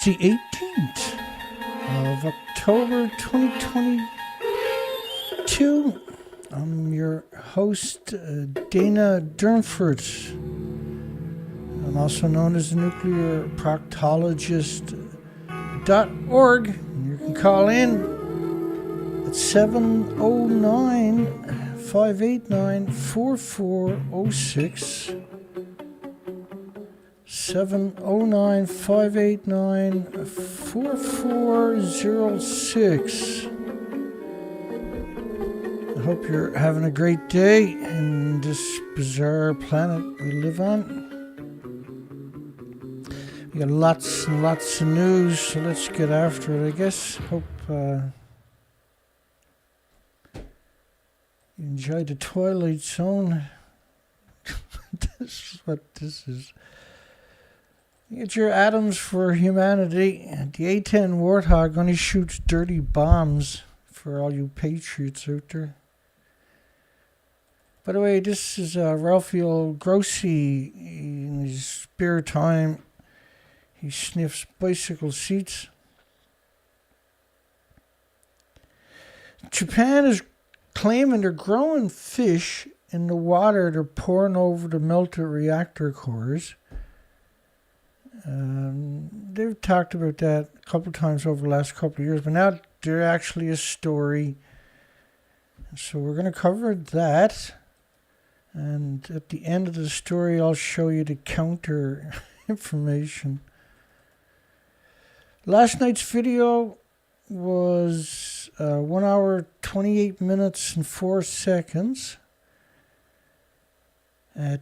the 18th of October 2022. I'm your host, Dana Durnford. I'm also known as the Nuclear Proctologist.org. You can call in at 709-589-4406. 709-589-4406. I hope you're having a great day in this bizarre planet we live on. We got lots and lots of news, so let's get after it, I guess. Hope you enjoyed the Twilight Zone. This is what this is. Get your atoms for humanity. The A-10 Warthog only shoots dirty bombs for all you patriots out there. By the way, this is Ralphio Grossi. In his spare time, he sniffs bicycle seats. Japan is claiming they're growing fish in the water they're pouring over the melted reactor cores. They've talked about that a couple times over the last couple of years, but now there's actually a story. So we're going to cover that. And at the end of the story, I'll show you the counter information. Last night's video was 1 hour, 28 minutes, and 4 seconds.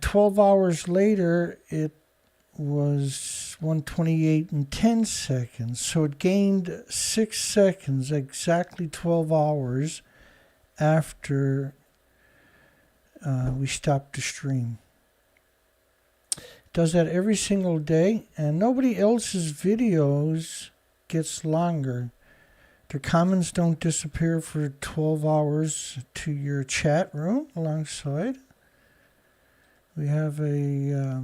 12 hours later, it was 1:28 and 10 seconds. So it gained 6 seconds, exactly 12 hours after we stopped the stream. It does that every single day, and nobody else's videos gets longer. The comments don't disappear for 12 hours to your chat room alongside. We have a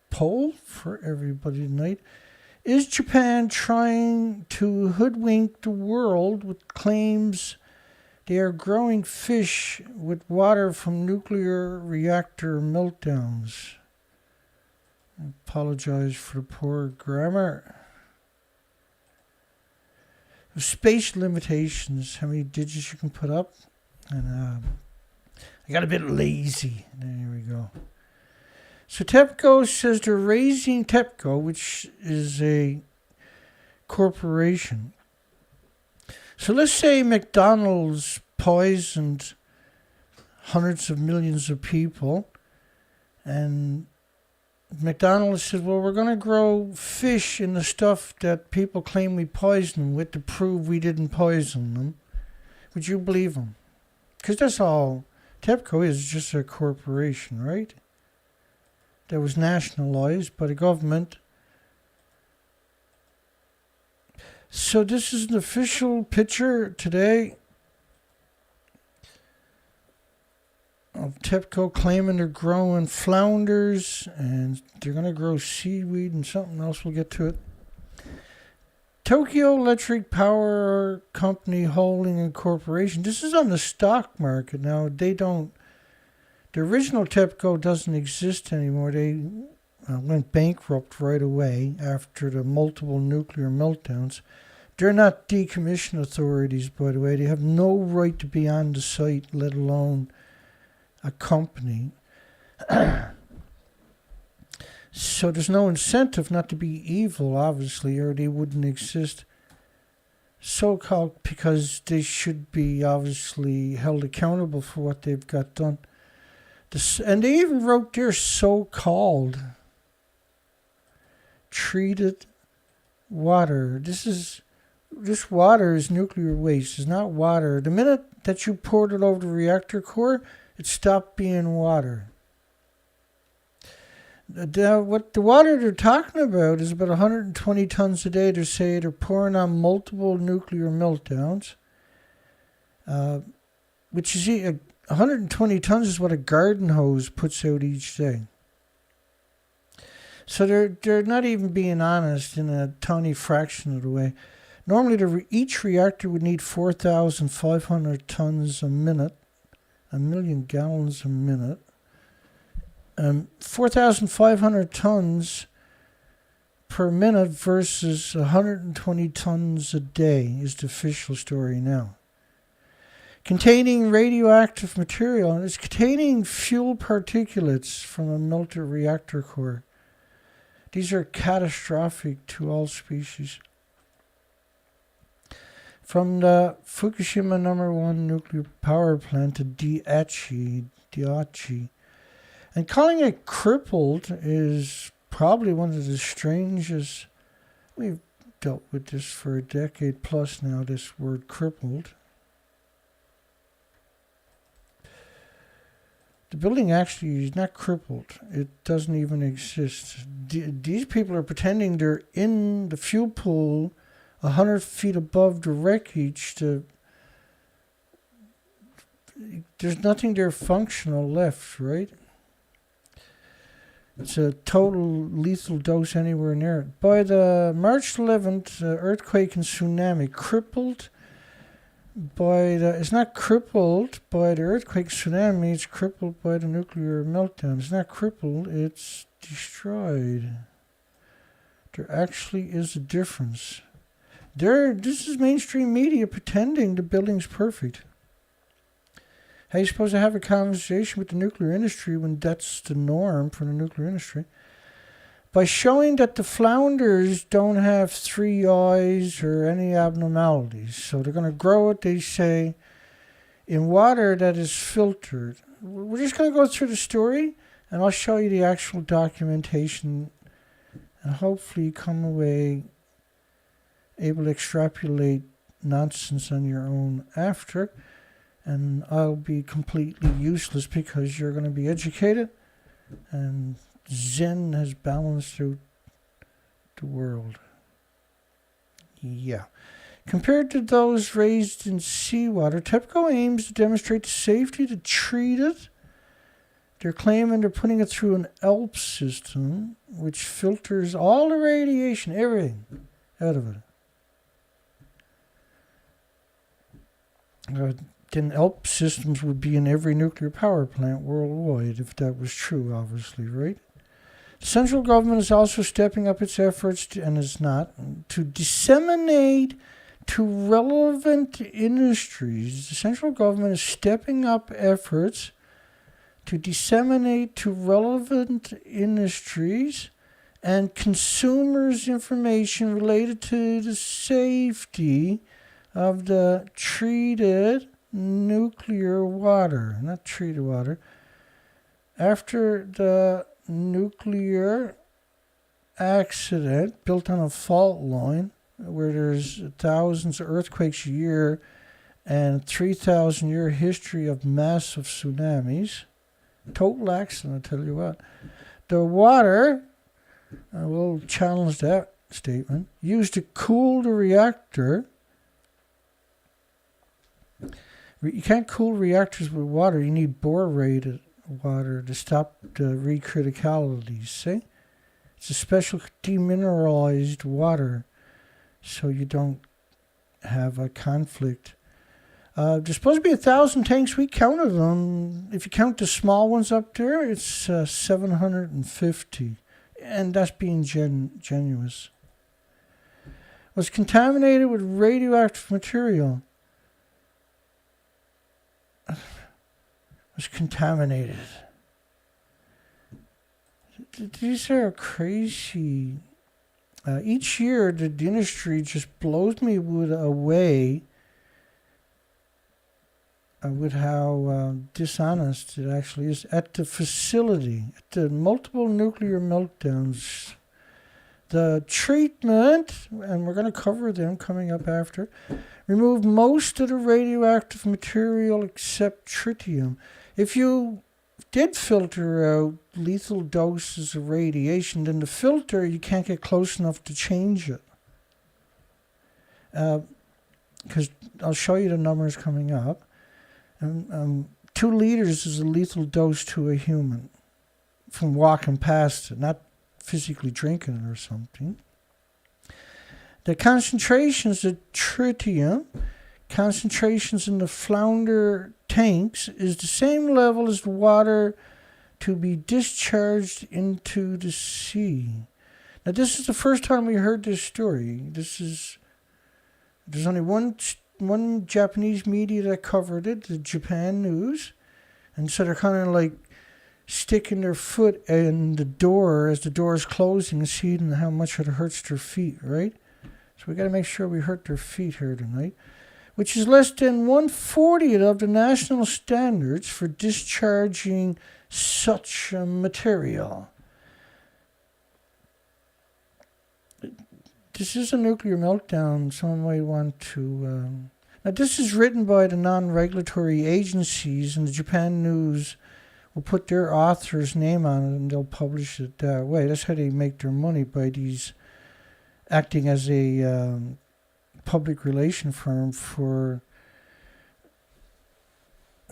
poll for everybody tonight. Is Japan trying to hoodwink the world with claims they are growing fish with water from nuclear reactor meltdowns? I apologize for the poor grammar. Space limitations, how many digits you can put up. And I got a bit lazy. There we go. So TEPCO says they're raising TEPCO, which is a corporation. So let's say McDonald's poisoned hundreds of millions of people, and McDonald's said, well, we're going to grow fish in the stuff that people claim we poisoned them with to prove we didn't poison them. Would you believe them? Because that's all TEPCO is, just a corporation, right? That was nationalized by the government. So this is an official picture today of TEPCO claiming they're growing flounders and they're going to grow seaweed and something else. We'll get to it. Tokyo Electric Power Company Holding Incorporation. This is on the stock market now. The original TEPCO doesn't exist anymore. They went bankrupt right away after the multiple nuclear meltdowns. They're not decommission authorities, by the way. They have no right to be on the site, let alone a company. So there's no incentive not to be evil, obviously, or they wouldn't exist. So-called because they should be obviously held accountable for what they've got done. And they even wrote their so-called treated water. This water is nuclear waste. It's not water. The minute that you poured it over the reactor core, it stopped being water. What the water they're talking about is about 120 tons a day. They say they're pouring on multiple nuclear meltdowns, which is 120 tons is what a garden hose puts out each day. So they're not even being honest in a tiny fraction of the way. Normally, each reactor would need 4,500 tons a minute, a million gallons a minute. 4,500 tons per minute versus 120 tons a day is the official story now. Containing radioactive material, and it's containing fuel particulates from a melted reactor core. These are catastrophic to all species. From the Fukushima No. 1 nuclear power plant to Daiichi. And calling it crippled is probably one of the strangest. We've dealt with this for a decade plus now, this word crippled. The building actually is not crippled. It doesn't even exist. These people are pretending they're in the fuel pool 100 feet above the wreckage. There's nothing there functional left, right? It's a total lethal dose anywhere near it. By the March 11th earthquake and tsunami, crippled by the... It's not crippled by the earthquake tsunami, it's crippled by the nuclear meltdown. It's not crippled, it's destroyed. There actually is a difference. This is mainstream media pretending the building's perfect. How are you supposed to have a conversation with the nuclear industry when that's the norm for the nuclear industry? By showing that the flounders don't have 3 eyes or any abnormalities. So they're going to grow it, they say, in water that is filtered. We're just going to go through the story, and I'll show you the actual documentation, and hopefully come away able to extrapolate nonsense on your own after. And I'll be completely useless because you're going to be educated, and Zen has balanced out the world. Yeah. Compared to those raised in seawater, TEPCO aims to demonstrate the safety to treat it. They're claiming they're putting it through an ELP system, which filters all the radiation, everything, out of it. Then ELP systems would be in every nuclear power plant worldwide, if that was true, obviously, right? The central government is also stepping up its efforts, and is not, to disseminate to relevant industries. The central government is stepping up efforts to disseminate to relevant industries and consumers information related to the safety of the treated nuclear water, not treated water, after the nuclear accident built on a fault line where there's thousands of earthquakes a year and 3,000-year history of massive tsunamis. Total accident, I tell you what. The water, I will challenge that statement, used to cool the reactor. You can't cool reactors with water. You need bore-rated water to stop the recriticalities, see? It's a special demineralized water, so you don't have a conflict. There's supposed to be 1,000 tanks. We counted them. If you count the small ones up there, it's 750. And that's being generous. Was contaminated with radioactive material. Was contaminated. These are crazy. Each year, the industry just blows me away with how dishonest it actually is. At the facility, at the multiple nuclear meltdowns, the treatment, and we're going to cover them coming up after, remove most of the radioactive material except tritium. If you did filter out lethal doses of radiation, then the filter, you can't get close enough to change it. Because I'll show you the numbers coming up. 2 liters is a lethal dose to a human from walking past it, not physically drinking it or something. The concentrations of tritium, concentrations in the flounder tanks, is the same level as the water to be discharged into the sea. Now, this is the first time we heard this story. There's only one Japanese media that covered it, the Japan News, and so they're kind of like sticking their foot in the door as the door is closing and seeing how much it hurts their feet, right? So we got to make sure we hurt their feet here tonight, which is less than 1/40th of the national standards for discharging such a material. This is a nuclear meltdown. Someone might want to... Now, this is written by the non-regulatory agencies, and the Japan News will put their author's name on it, and they'll publish it that way. That's how they make their money, by these acting as a public relation firm for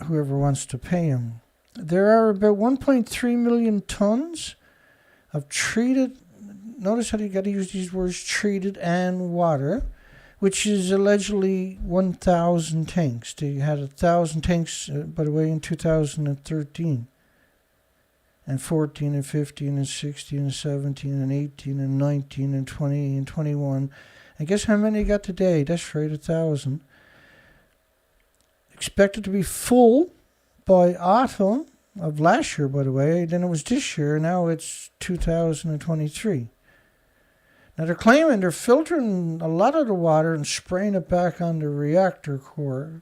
whoever wants to pay them. There are about 1.3 million tons of treated... Notice how you got to use these words, treated and water, which is allegedly 1,000 tanks. They had 1,000 tanks, by the way, in 2013. And 14 and 15 and 16 and 17 and 18 and 19 and 20 and 21. And guess how many got today? That's right, 1,000. Expected to be full by autumn of last year, by the way. Then it was this year. Now it's 2023. Now they're claiming they're filtering a lot of the water and spraying it back on the reactor cores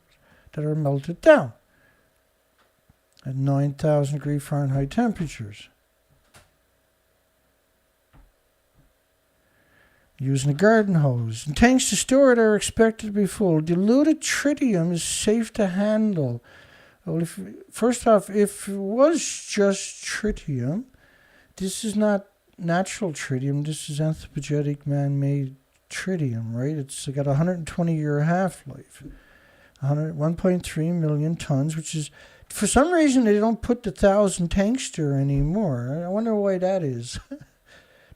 that are melted down at 9,000 degree Fahrenheit temperatures. Using a garden hose. And tanks to store it are expected to be full. Diluted tritium is safe to handle. Well, first off, if it was just tritium, this is not natural tritium. This is anthropogenic man-made tritium, right? It's got a 120-year half-life. 1.3 million tons, which is, for some reason, they don't put the 1,000 tanks there anymore. I wonder why that is.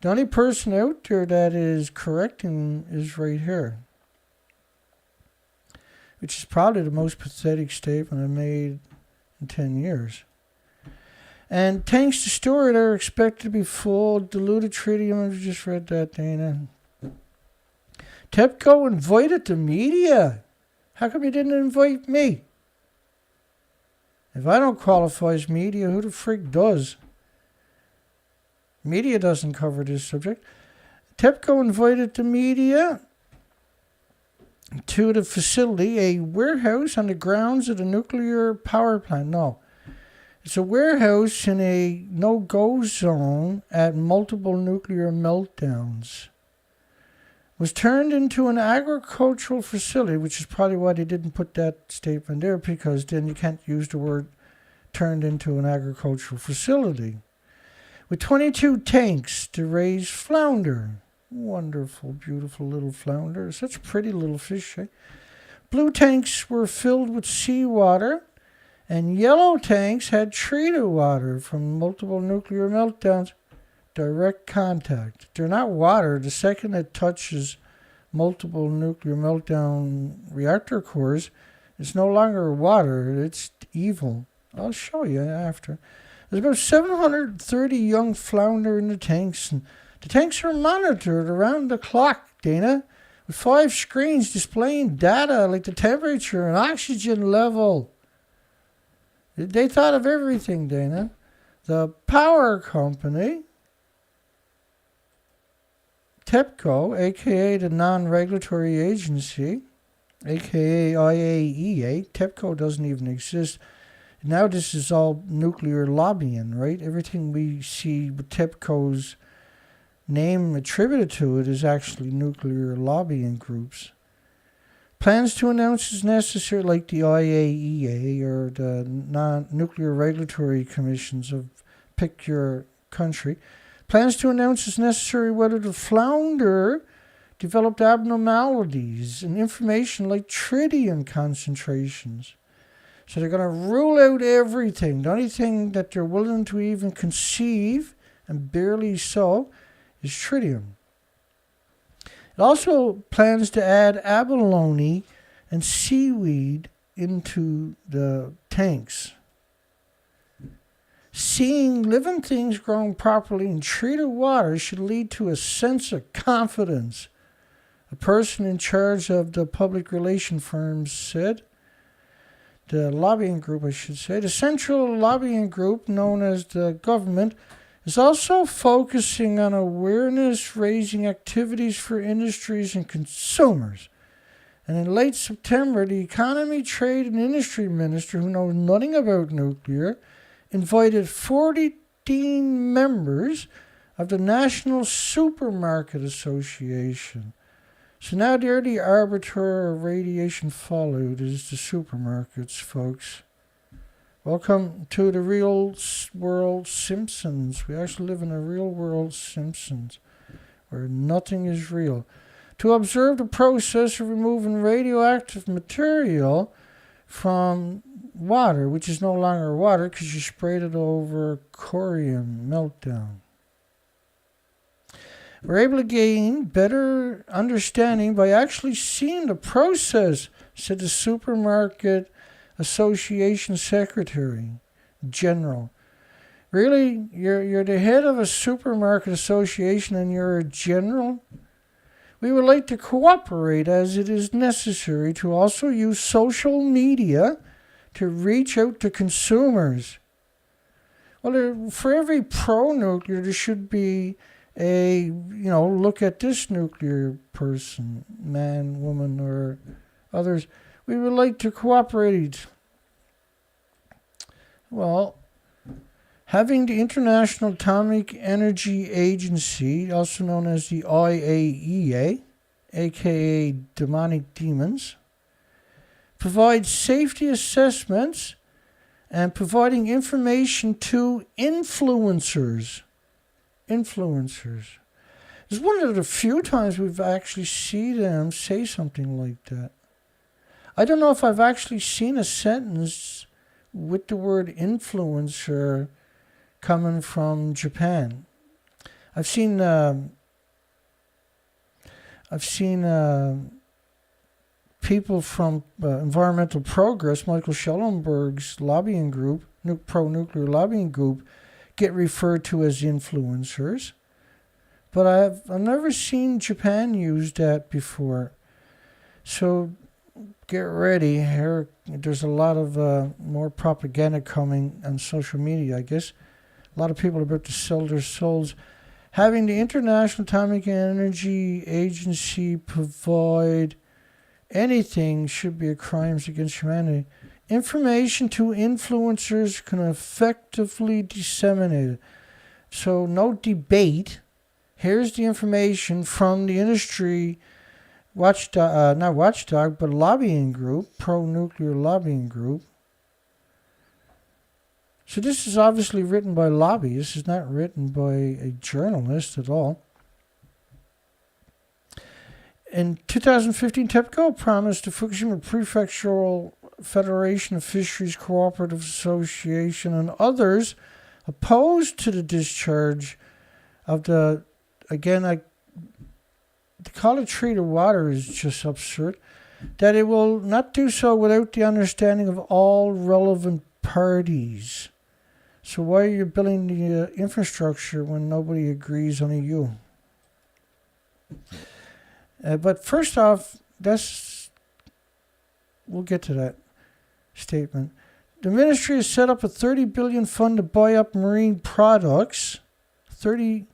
The only person out there that is correcting is right here, which is probably the most pathetic statement I've made in 10 years. And tanks to store it are expected to be full. Diluted tritium, I've just read that, Dana. TEPCO invited the media. How come you didn't invite me? If I don't qualify as media, who the frick does? Media doesn't cover this subject. TEPCO invited the media to the facility, a warehouse on the grounds of the nuclear power plant. No. It's a warehouse in a no-go zone at multiple nuclear meltdowns. Was turned into an agricultural facility, which is probably why they didn't put that statement there, because then you can't use the word turned into an agricultural facility. With 22 tanks to raise flounder. Wonderful, beautiful little flounder. Such pretty little fish, eh? Blue tanks were filled with seawater, and yellow tanks had treated water from multiple nuclear meltdowns. Direct contact. They're not water. The second it touches multiple nuclear meltdown reactor cores, it's no longer water. It's evil. I'll show you after. There's about 730 young flounder in the tanks, and the tanks are monitored around the clock, Dana, with 5 screens displaying data like the temperature and oxygen level. They thought of everything, Dana. The power company, TEPCO, a.k.a. the non-regulatory agency, a.k.a. IAEA, TEPCO doesn't even exist. Now this is all nuclear lobbying, right? Everything we see with TEPCO's name attributed to it is actually nuclear lobbying groups. Plans to announce as necessary, like the IAEA or the non-nuclear regulatory commissions of pick your country. Plans to announce as necessary whether the flounder developed abnormalities and information like tritium concentrations. So they're going to rule out everything. The only thing that they're willing to even conceive and barely so, is tritium. It also plans to add abalone and seaweed into the tanks. Seeing living things growing properly in treated water should lead to a sense of confidence, a person in charge of the public relation firm said. The lobbying group, I should say. The central lobbying group, known as the gov't, is also focusing on awareness-raising activities for industries and consumers. And in late September, the Economy, Trade and Industry Minister, who knows nothing about nuclear, invited 14 members of the National Supermarket Association. So now they're the arbiter of radiation fallout is the supermarkets, folks. Welcome to the real world Simpsons. We actually live in a real world Simpsons where nothing is real. To observe the process of removing radioactive material from water, which is no longer water because you sprayed it over corium meltdown. We're able to gain better understanding by actually seeing the process, said the Supermarket Association Secretary General. Really? You're the head of a supermarket association and you're a general? We would like to cooperate as it is necessary to also use social media to reach out to consumers. Well, for every pro-nuclear, there should be a, look at this nuclear person, man, woman, or others. We would like to cooperate. Well, having the International Atomic Energy Agency, also known as the IAEA, aka Demonic Demons, provide safety assessments and providing information to influencers. It's one of the few times we've actually seen them say something like that. I don't know if I've actually seen a sentence with the word influencer coming from Japan. I've seen people from Environmental Progress, Michael Schellenberg's lobbying group, pro-nuclear lobbying group, get referred to as influencers. But I've never seen Japan use that before. So get ready. Here, there's a lot of more propaganda coming on social media, I guess. A lot of people are about to sell their souls. Having the International Atomic Energy Agency provide anything should be a crime against humanity. Information to influencers can effectively disseminate it. So no debate. Here's the information from the industry not watchdog, but lobbying group, pro-nuclear lobbying group. So this is obviously written by lobbyists. It's not written by a journalist at all. In 2015, TEPCO promised the Fukushima Prefectural Federation of Fisheries Cooperative Association and others opposed to the discharge of the, again, to call it treated water is just absurd, that it will not do so without the understanding of all relevant parties. So why are you building the infrastructure when nobody agrees, only you? But first off, we'll get to that statement. The ministry has set up a 30 billion fund to buy up marine products. 30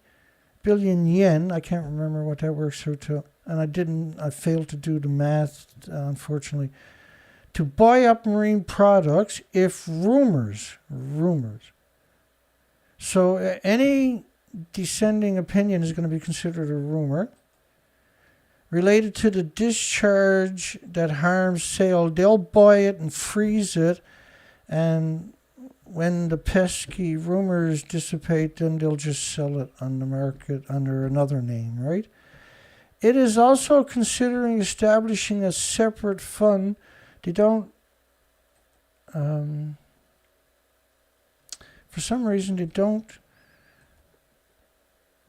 billion yen. I can't remember what that works out to. And I failed to do the math, unfortunately. To buy up marine products if rumors. So any dissenting opinion is going to be considered a rumor. Related to the discharge that harms sail, they'll buy it and freeze it, and when the pesky rumors dissipate, then they'll just sell it on the market under another name, right? It is also considering establishing a separate fund. They don't, for some reason, they don't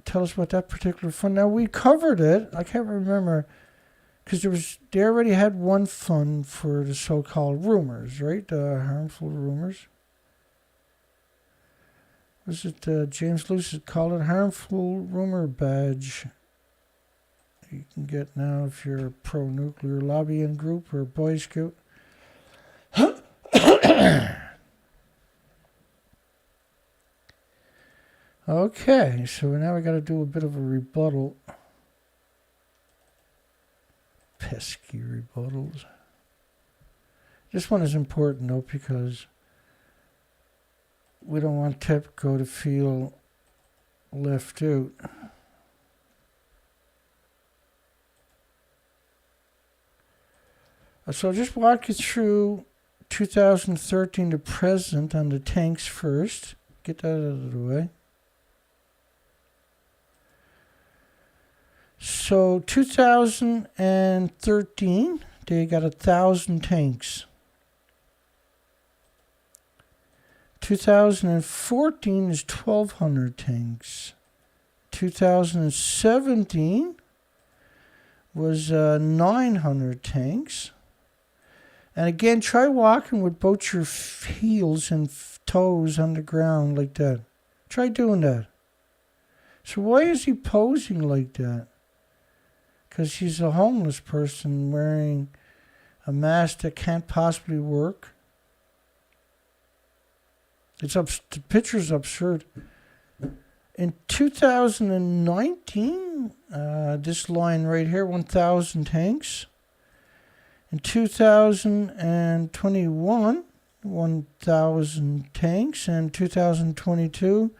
tell us about that particular fund. Now, we covered it. I can't remember, because they already had one fund for the so-called rumors, right? Harmful rumors. Was it James Lewis called it harmful rumor badge? You can get now if you're a pro-nuclear lobbying group or Boy Scout. Okay, so now we got to do a bit of a rebuttal. Pesky rebuttals. This one is important though, because we don't want TEPCO to feel left out. So I'll just walk you through 2013 to present on the tanks first. Get that out of the way. So 2013, they got 1,000 tanks. 2014 is 1,200 tanks. 2017 was 900 tanks. And again, try walking with both your heels and toes on the ground like that. Try doing that. So why is he posing like that? Because he's a homeless person wearing a mask that can't possibly work. The picture's absurd. In 2019, this line right here, 1,000 tanks. In 2021, 1,000 tanks. And 2022,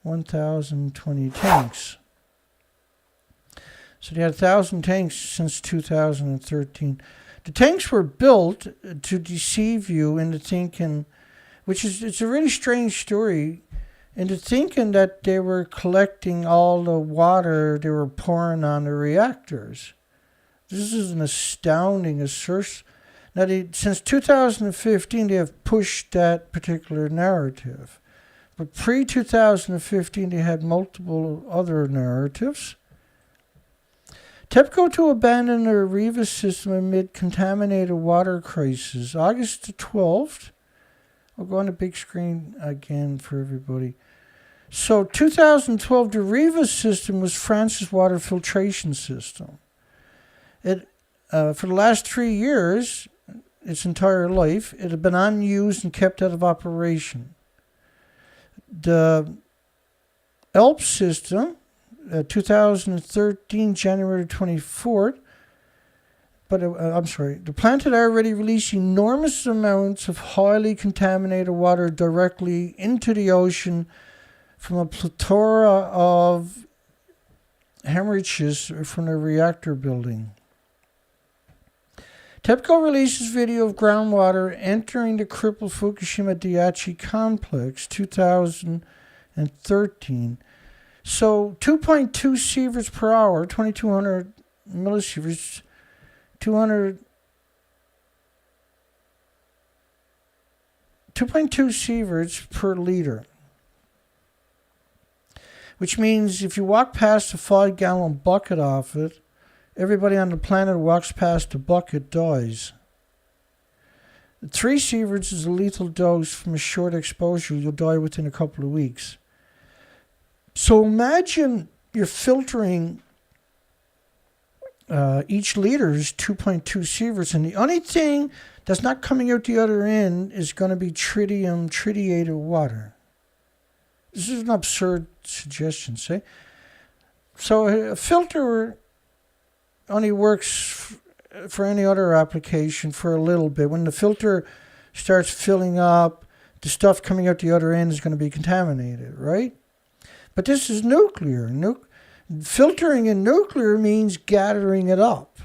1,020 tanks. So they had 1,000 tanks since 2013. The tanks were built to deceive you into thinking, it's a really strange story, into thinking that they were collecting all the water they were pouring on the reactors. This is an astounding assertion. Now, since 2015, they have pushed that particular narrative. But pre-2015, they had multiple other narratives. TEPCO to abandon their Riva system amid contaminated water crisis. August the 12th. I'll go on the big screen again for everybody. So 2012, the Riva system was France's water filtration system. It, for the last 3 years, its entire life, it had been unused and kept out of operation. The ELP system, 2013, January 24th, the plant had already released enormous amounts of highly contaminated water directly into the ocean from a plethora of hemorrhages from the reactor building. TEPCO releases video of groundwater entering the crippled Fukushima Daiichi complex, 2013. So 2.2 sieverts per hour, 2,200 millisieverts, 2.2 sieverts per liter. Which means if you walk past a 5-gallon bucket off it, everybody on the planet who walks past the bucket dies. 3 sieverts is a lethal dose from a short exposure. You'll die within a couple of weeks. So imagine you're filtering each liter is 2.2 sieverts, and the only thing that's not coming out the other end is going to be tritiated water. This is an absurd suggestion, say. So a filter only works for any other application for a little bit. When the filter starts filling up, the stuff coming out the other end is going to be contaminated, right? But this is nuclear. Filtering in nuclear means gathering it up.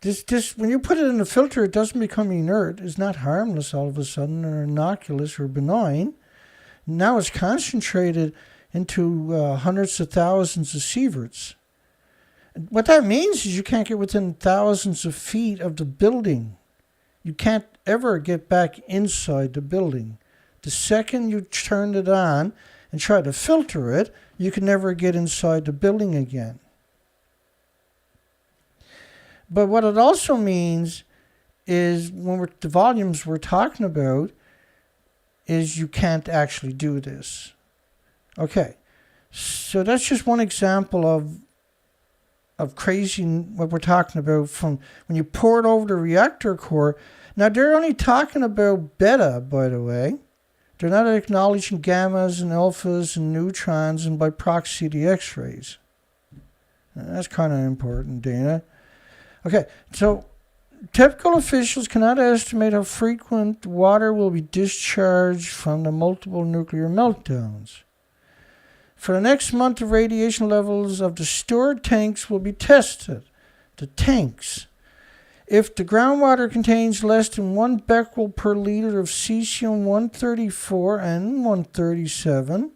This when you put it in a filter, it doesn't become inert. It's not harmless all of a sudden, or innocuous or benign. Now it's concentrated into hundreds of thousands of sieverts. What that means is you can't get within thousands of feet of the building. You can't ever get back inside the building. The second you turn it on, and try to filter it, you can never get inside the building again. But what it also means is the volumes we're talking about is you can't actually do this. Okay, so that's just one example of crazy what we're talking about from when you pour it over the reactor core. Now they're only talking about beta, by the way. They're not acknowledging gammas and alphas and neutrons and by proxy the X-rays. That's kind of important, Dana. Okay, so TEPCO officials cannot estimate how frequent water will be discharged from the multiple nuclear meltdowns. For the next month, the radiation levels of the stored tanks will be tested. The tanks. If the groundwater contains less than 1 becquerel per liter of cesium-134 and 137,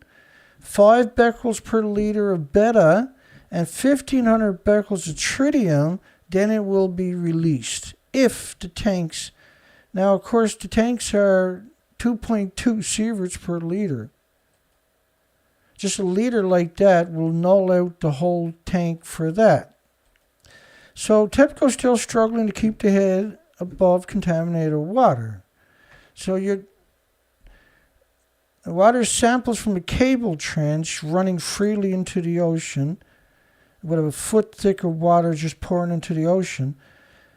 5 becquerels per liter of beta, and 1,500 becquerels of tritium, then it will be released. If the tanks... Now, of course, the tanks are 2.2 sieverts per liter. Just a liter like that will null out the whole tank for that. So TEPCO is still struggling to keep the head above contaminated water. So the water samples from a cable trench running freely into the ocean, with a foot thick of water just pouring into the ocean.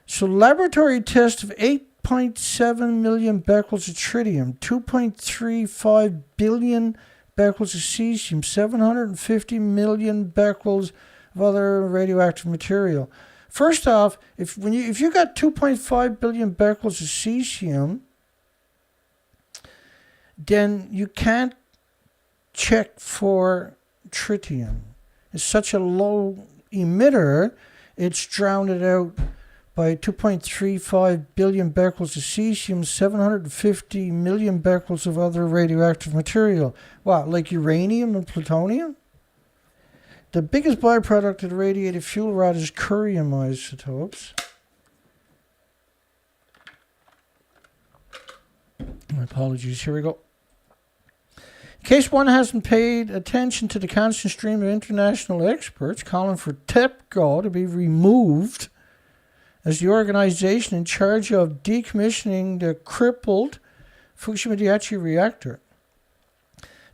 So laboratory tests of 8.7 million becquerels of tritium, 2.35 billion becquerels of cesium, 750 million becquerels of other radioactive material. First off, if you got 2.5 billion becquerels of cesium, then you can't check for tritium. It's such a low emitter, it's drowned out by 2.35 billion becquerels of cesium, 750 million becquerels of other radioactive material. What, like uranium and plutonium? The biggest byproduct of the radiated fuel rod is curium isotopes. My apologies, here we go. In case one hasn't paid attention to the constant stream of international experts calling for TEPCO to be removed as the organization in charge of decommissioning the crippled Fukushima Daiichi reactor.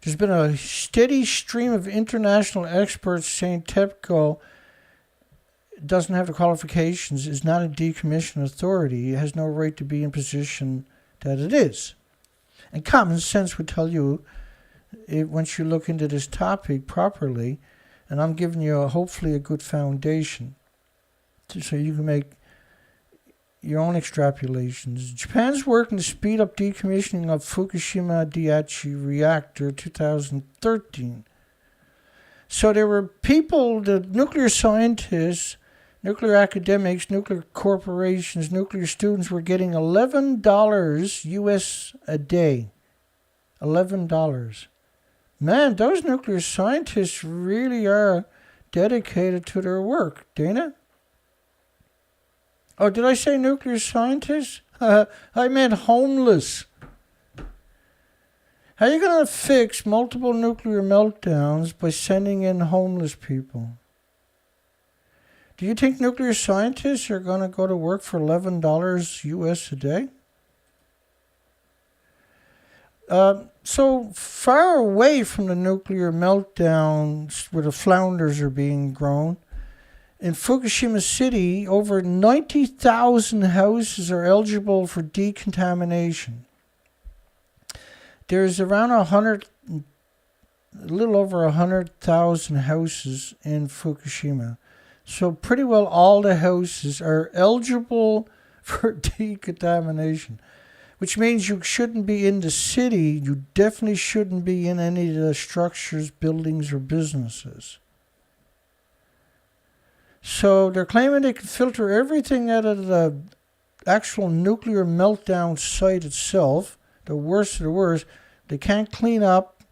There's been a steady stream of international experts saying TEPCO doesn't have the qualifications, is not a decommission authority, it has no right to be in position that it is. And common sense would tell you, once you look into this topic properly, and I'm giving you hopefully a good foundation so you can make your own extrapolations. Japan's working to speed up decommissioning of Fukushima Daiichi reactor 2013. So there were people, the nuclear scientists, nuclear academics, nuclear corporations, nuclear students were getting $11 US a day. $11. Man, those nuclear scientists really are dedicated to their work, Dana. Oh, did I say nuclear scientists? I meant homeless. How are you going to fix multiple nuclear meltdowns by sending in homeless people? Do you think nuclear scientists are going to go to work for $11 US a day? So far away from the nuclear meltdowns where the flounders are being grown, in Fukushima City, over 90,000 houses are eligible for decontamination. There's around a little over 100,000 houses in Fukushima. So pretty well all the houses are eligible for decontamination, which means you shouldn't be in the city. You definitely shouldn't be in any of the structures, buildings, or businesses. So they're claiming they can filter everything out of the actual nuclear meltdown site itself, the worst of the worst. They can't clean up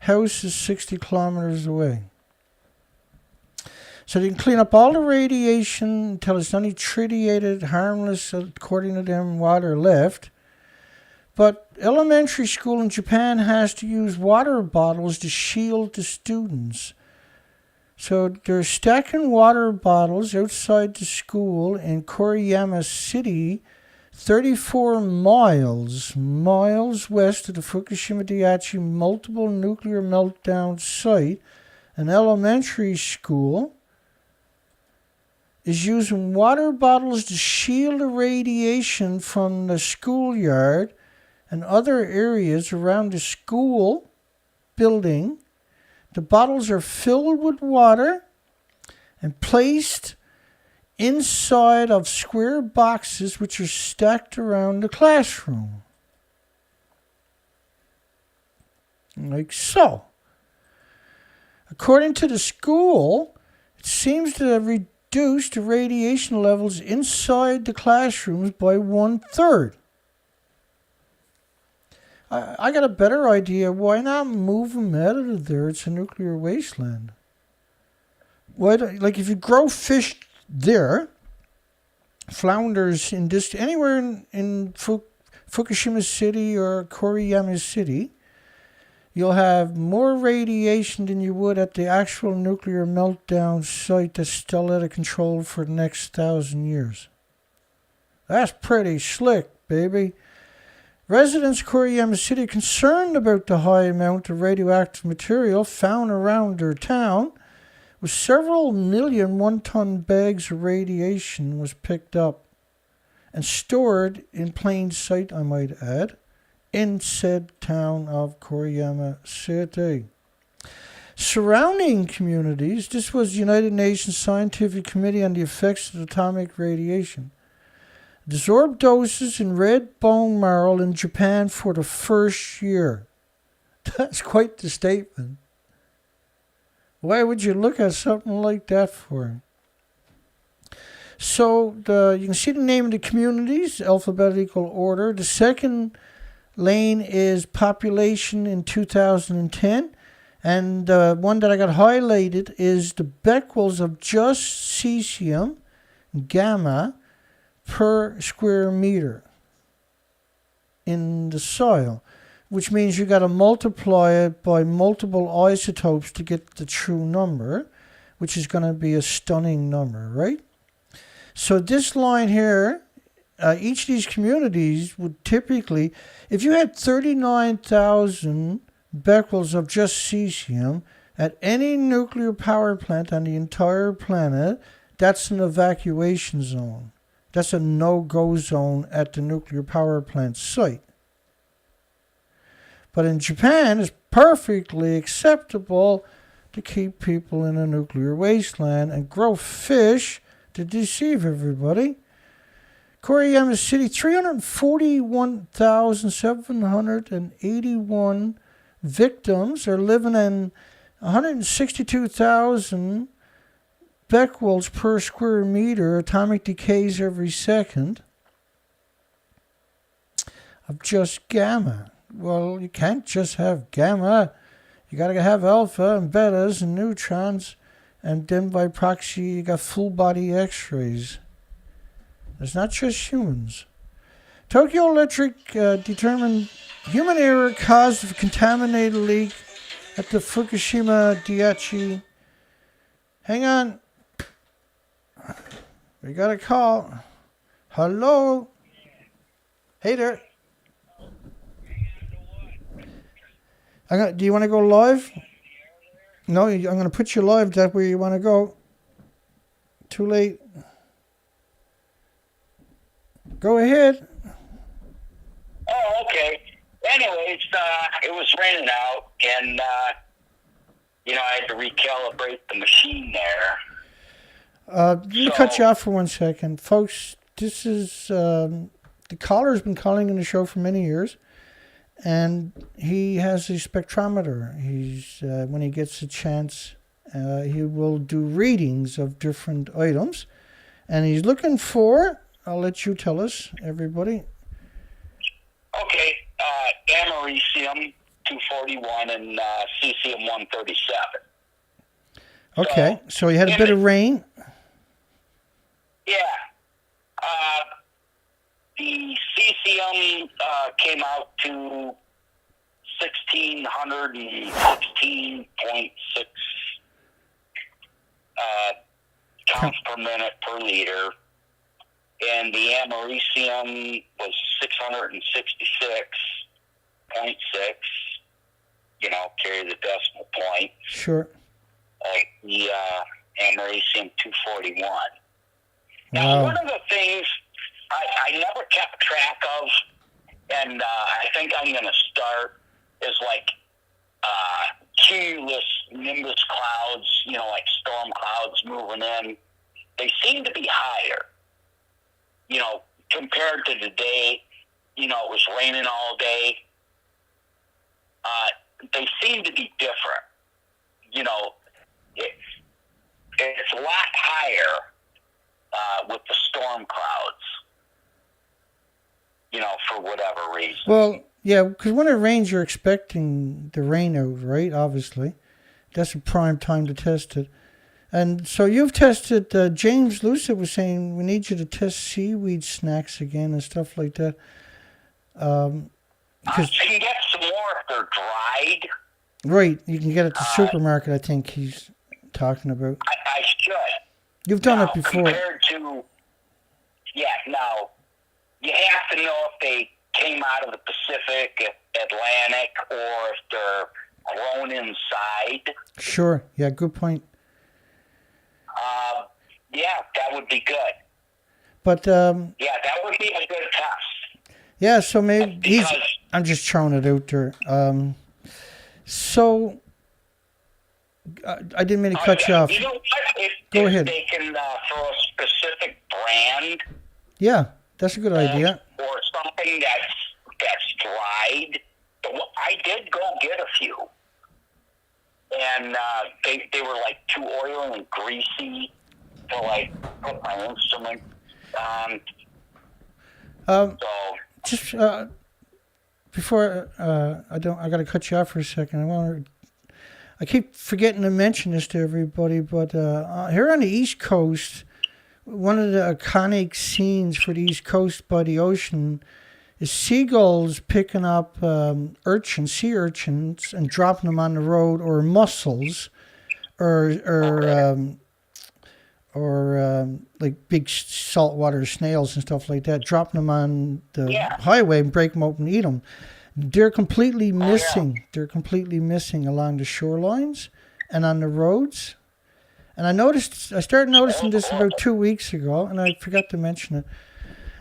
houses 60 kilometers away. So they can clean up all the radiation until it's only tritiated, harmless, according to them, water left. But elementary school in Japan has to use water bottles to shield the students. So they're stacking water bottles outside the school in Koriyama City, 34 miles west of the Fukushima Daiichi multiple nuclear meltdown site. An elementary school is using water bottles to shield the radiation from the schoolyard and other areas around the school building. The bottles are filled with water and placed inside of square boxes which are stacked around the classroom. Like so. According to the school, it seems to have reduced the radiation levels inside the classrooms by 1/3. I got a better idea. Why not move them out of there? It's a nuclear wasteland. Like if you grow fish there, flounders anywhere in Fukushima City or Koriyama City, you'll have more radiation than you would at the actual nuclear meltdown site that's still out of control for the next 1,000 years. That's pretty slick, baby. Residents of Koriyama City concerned about the high amount of radioactive material found around their town, with several million one-ton bags of radiation was picked up and stored in plain sight, I might add, in said town of Koriyama City. Surrounding communities, this was the United Nations Scientific Committee on the Effects of Atomic Radiation, absorbed doses in red bone marrow in Japan for the first year. That's quite the statement. Why would you look at something like that for? So you can see the name of the communities, alphabetical order. The second lane is population in 2010. And the one that I got highlighted is the becquerels of just cesium, gamma, per square meter in the soil, which means you got to multiply it by multiple isotopes to get the true number, which is going to be a stunning number, right? So this line here, each of these communities would typically, if you had 39,000 becquerels of just cesium at any nuclear power plant on the entire planet, that's an evacuation zone. That's a no-go zone at the nuclear power plant site. But in Japan, it's perfectly acceptable to keep people in a nuclear wasteland and grow fish to deceive everybody. Koriyama City, 341,781 victims are living in 162,000 becquerels per square meter, atomic decays every second, of just gamma. Well, you can't just have gamma. You got to have alpha and betas and neutrons, and then by proxy you got full body X-rays. It's not just humans. Tokyo Electric determined human error caused a contaminated leak at the Fukushima Daiichi. Hang on. We got a call. Hello? Hey there. Do you want to go live? No, I'm going to put you live. That's where you want to go. Too late. Go ahead. Oh, okay. Anyways, it was raining out, and, I had to recalibrate the machine there. Let me cut you off for 1 second. Folks, this is, the caller's been calling in the show for many years, and he has a spectrometer. He's, when he gets a chance, he will do readings of different items, and he's looking for, I'll let you tell us, everybody. Okay, americium 241 and cesium 137. Okay, so he had a bit of rain. Yeah. the cesium came out to 1,616.6 pounds per minute per liter, and the americium was 666.6. Carry the decimal point. Sure. The americium 241. Wow. Now, one of the things I never kept track of, and I think I'm going to start, is like cumulus nimbus clouds, like storm clouds moving in. They seem to be higher, compared to today. It was raining all day. They seem to be different. It's a lot higher with the storm clouds, for whatever reason. Well, yeah, because when it rains, you're expecting the rain out, right? Obviously. That's a prime time to test it. And so you've tested, James Lucid was saying, we need you to test seaweed snacks again and stuff like that. You can get some more if they're dried. Right, you can get it at the supermarket, I think he's talking about. I should. You've done it before. Compared to, now, you have to know if they came out of the Pacific, Atlantic, or if they're grown inside. Sure, yeah, good point. That would be good. But, that would be a good test. Yeah, so maybe I'm just throwing it out there. So, I didn't mean to cut you off. You know what? Go ahead. They can throw a specific brand. Yeah, that's a good idea. Or something that's dried. I did go get a few. And they were like too oily and greasy to put my instrument on. Just before I got to cut you off for a second. I keep forgetting to mention this to everybody, but here on the East Coast, one of the iconic scenes for the East Coast by the ocean is seagulls picking up sea urchins, and dropping them on the road, or mussels, or like big saltwater snails and stuff like that, dropping them on the highway and break them open and eat them. They're completely missing. Yeah. They're completely missing along the shorelines and on the roads. And I started noticing this about 2 weeks ago, and I forgot to mention it.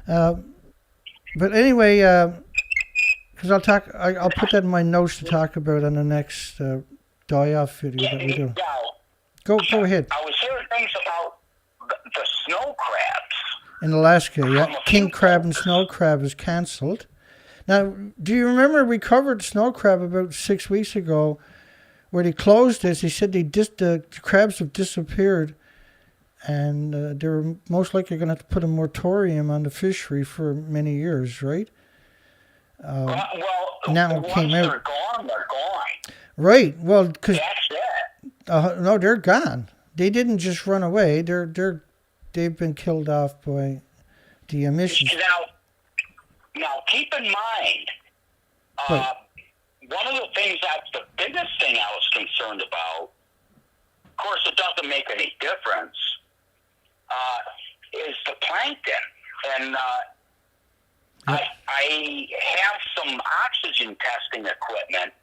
But anyway, because I'll put that in my notes to talk about on the next die-off video that we do. Go ahead. I was hearing things about the snow crabs. In Alaska, yeah. King crab and snow crab is canceled. Now, do you remember we covered snow crab about 6 weeks ago, where they closed this? They said the crabs have disappeared, and they're most likely going to have to put a moratorium on the fishery for many years, right? Now it came out. They're gone. Right. Well, because that's it. No, they're gone. They didn't just run away. They've been killed off by the emissions. Now keep in mind, one of the things that's the biggest thing I was concerned about. Of course, it doesn't make any difference. Is the plankton, and I have some oxygen testing equipment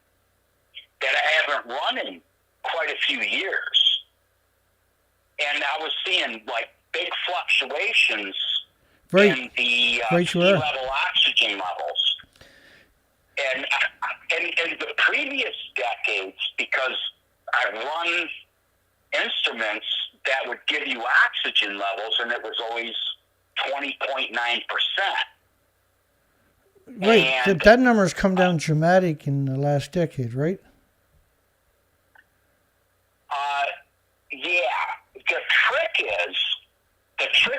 that I haven't run in quite a few years, and I was seeing big fluctuations in the sea level oxygen levels, and in the previous decades, because I run instruments that would give you oxygen levels, and it was always 20.9%. Right, that number has come down dramatic in the last decade, right? Yeah. The trick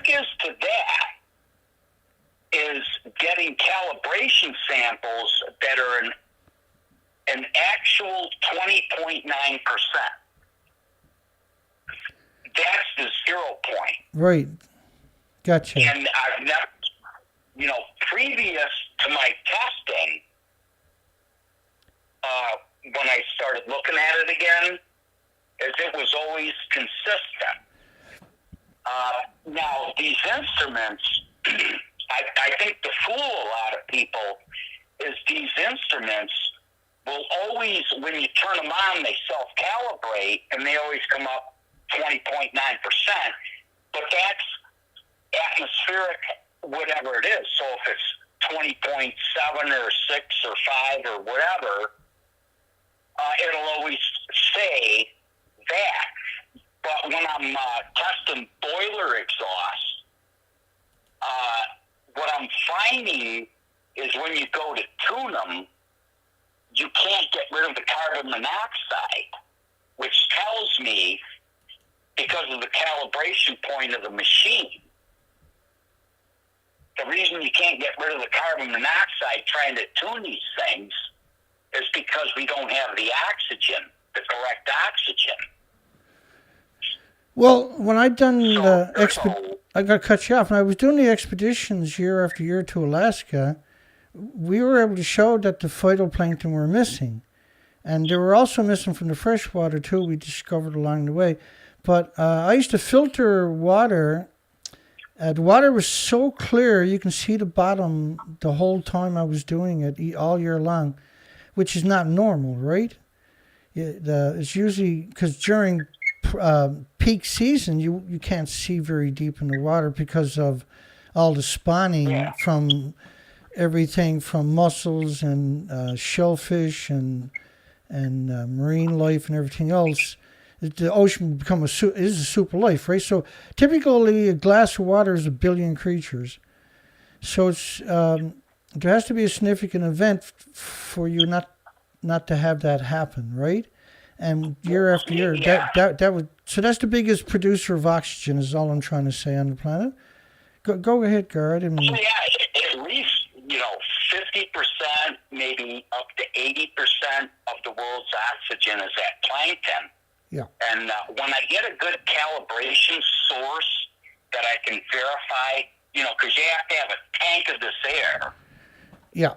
is to that is getting calibration samples that are an actual 20.9%. That's the 0 point. Right. Gotcha. And I've never, previous to my testing, when I started looking at it again, is it was always consistent. Now, these instruments, I think the fool a lot of people is these instruments will always, when you turn them on, they self-calibrate, and they always come up 20.9%, but that's atmospheric, whatever it is. So if it's 20.7 or 6 or 5 or whatever, it'll always say that. But when I'm testing boiler exhaust, what I'm finding is when you go to tune them, you can't get rid of the carbon monoxide, which tells me, because of the calibration point of the machine, the reason you can't get rid of the carbon monoxide trying to tune these things is because we don't have the oxygen, the correct oxygen. Well, when I done I got to cut you off. When I was doing the expeditions year after year to Alaska, we were able to show that the phytoplankton were missing. And they were also missing from the freshwater, too, we discovered along the way. But I used to filter water. The water was so clear, you can see the bottom the whole time I was doing it, all year long, which is not normal, right? It's usually, because during peak season, you can't see very deep in the water because of all the spawning from everything from mussels and shellfish and marine life and everything else. The ocean is a soup of life, right? So typically a glass of water is 1 billion creatures. So it's there has to be a significant event for you not to have that happen, right? And year after year, that would, so that's the biggest producer of oxygen, is all I'm trying to say, on the planet. Go ahead, Gar. At least 50%, maybe up to 80% of the world's oxygen is at plankton. Yeah. And when I get a good calibration source that I can verify, because you have to have a tank of this air. Yeah.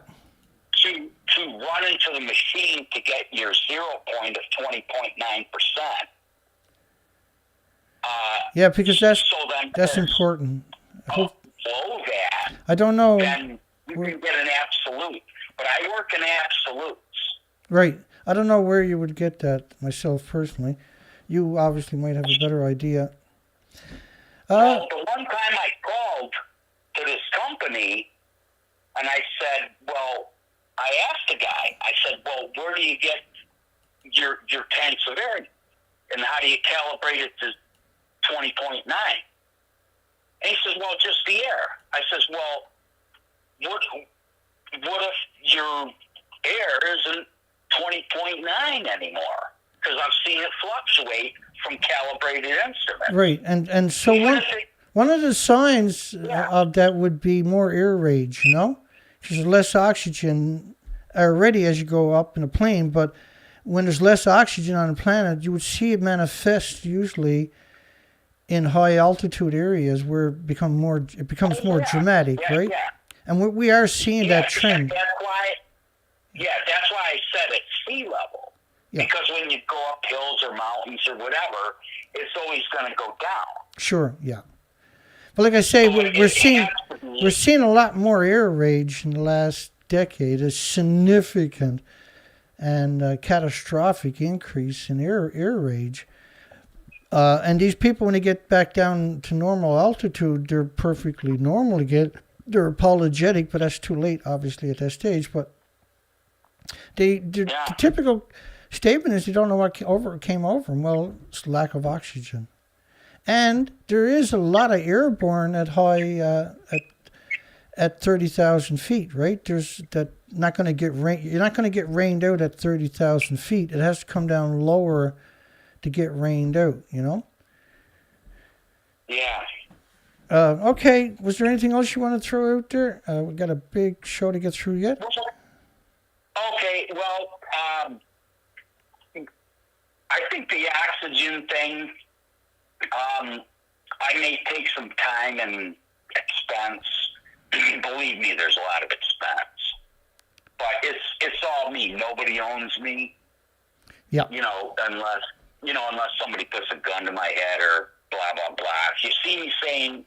To run into the machine to get your 0 point of 20.9%. Yeah, because that's important. Below that, I don't know. Then you can get an absolute. But I work in absolutes. Right. I don't know where you would get that myself personally. You obviously might have a better idea. Well, the one time I called to this company and I said, I asked the guy, I said, where do you get your tanks of air? And how do you calibrate it to 20.9? And he says, just the air. I says, what if your air isn't 20.9 anymore? Because I've seen it fluctuate from calibrated instruments. Right, and so one of the signs of that would be more air rage, because there's less oxygen already as you go up in a plane, but when there's less oxygen on the planet, you would see it manifest usually in high altitude areas where it becomes more dramatic, right? Yeah. And we are seeing that trend. That's why I said at sea level. Yeah. Because when you go up hills or mountains or whatever, it's always going to go down. Sure, yeah. But like I say, we're seeing a lot more air rage in the last decade, a significant and catastrophic increase in air rage. And these people, when they get back down to normal altitude, they're perfectly normal again. They're apologetic, but that's too late, obviously, at that stage. But the typical statement is they don't know what came over them. Well, it's lack of oxygen. And there is a lot of airborne at high at 30,000 feet, right? There's that not going to get rain. You're not going to get rained out at 30,000 feet. It has to come down lower to get rained out. Yeah. Okay. Was there anything else you want to throw out there? We got a big show to get through yet. Okay. Well, I think the oxygen thing. I may take some time and expense believe me, there's a lot of expense. But it's all me. Nobody owns me. Yeah. Unless somebody puts a gun to my head or blah, blah, blah. If you see me saying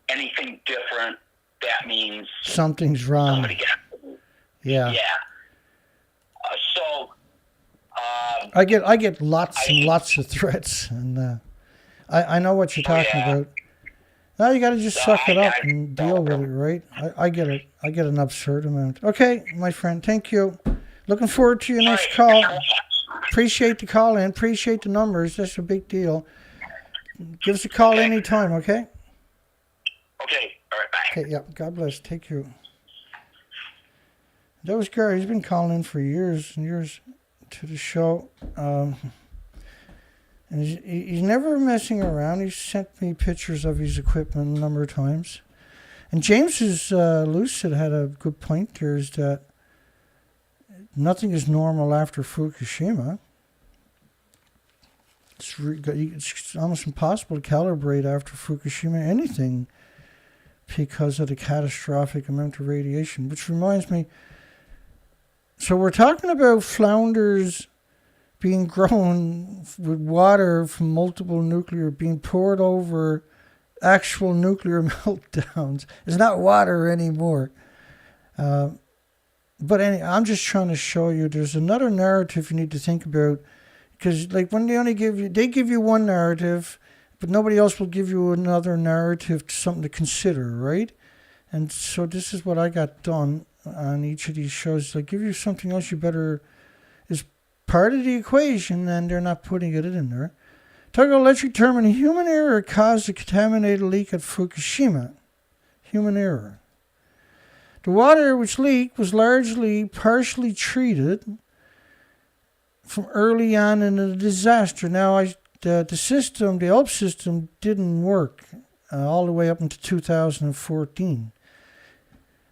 anything different, that means something's wrong. Somebody got me. Yeah. Yeah. I get lots and lots of threats, and I know what you're talking about. Now you got to just suck it up and deal with it, right? I get it. I get an absurd amount. Okay, my friend, thank you. Looking forward to your next call. Appreciate the call in. Appreciate the numbers. That's a big deal. Give us a call anytime, okay? Okay. All right, bye. Okay, yeah. God bless. Take care. That was Gary. He's been calling in for years and years to the show. And he's never messing around. He's sent me pictures of his equipment a number of times. And James's Lucid had a good point there, is that nothing is normal after Fukushima. It's almost impossible to calibrate after Fukushima anything because of the catastrophic amount of radiation. Which reminds me, so we're talking about flounders being grown with water from multiple nuclear, being poured over actual nuclear meltdowns. It's not water anymore. But anyway, I'm just trying to show you there's another narrative you need to think about. Because like when they give you one narrative, but nobody else will give you another narrative, something to consider, right? And so this is what I got done on each of these shows. They give you something else is part of the equation, and they're not putting it in there. Talking electric turbine, human error caused a contaminated leak at Fukushima. Human error. The water which leaked was partially treated from early on in the disaster. Now, the ELP system didn't work all the way up into 2014,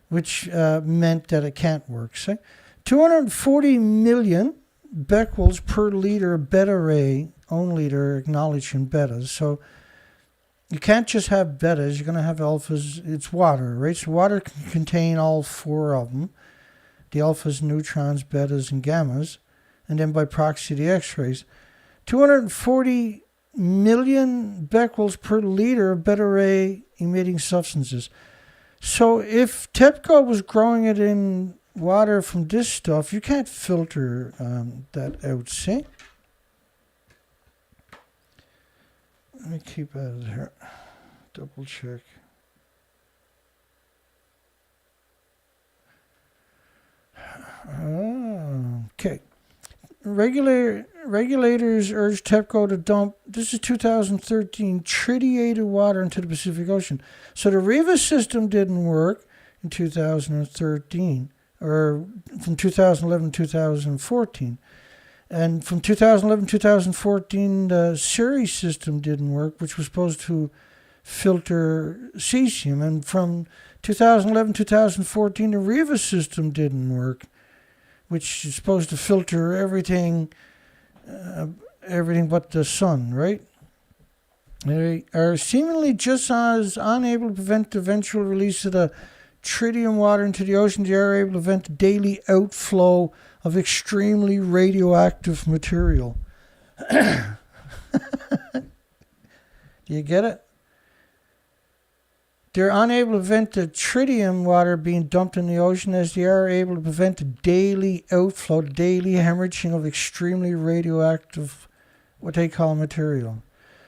which meant that it can't work. So 240 million becquerels per liter beta ray only, they're acknowledging betas. So you can't just have betas, you're going to have alphas. It's water, right? So water can contain all four of them, the alphas, neutrons, betas, and gammas, and then by proxy the X-rays. 240 million becquerels per liter of beta ray emitting substances. So if TEPCO was growing it in water from this stuff, you can't filter that out, see? Let me keep out of there. Double check. Okay. Regulators urge TEPCO to dump, this is 2013, tritiated water into the Pacific Ocean. So the REVA system didn't work in 2013, or from 2011 to 2014. And from 2011-2014, the Siri system didn't work, which was supposed to filter cesium. And from 2011-2014, the REVA system didn't work, which is supposed to filter everything but the sun, right? They are seemingly just as unable to prevent the eventual release of the tritium water into the ocean. They are able to prevent the daily outflow of extremely radioactive material. Do you get it? They're unable to prevent the tritium water being dumped in the ocean, as they are able to prevent the daily outflow, daily hemorrhaging of extremely radioactive, what they call material.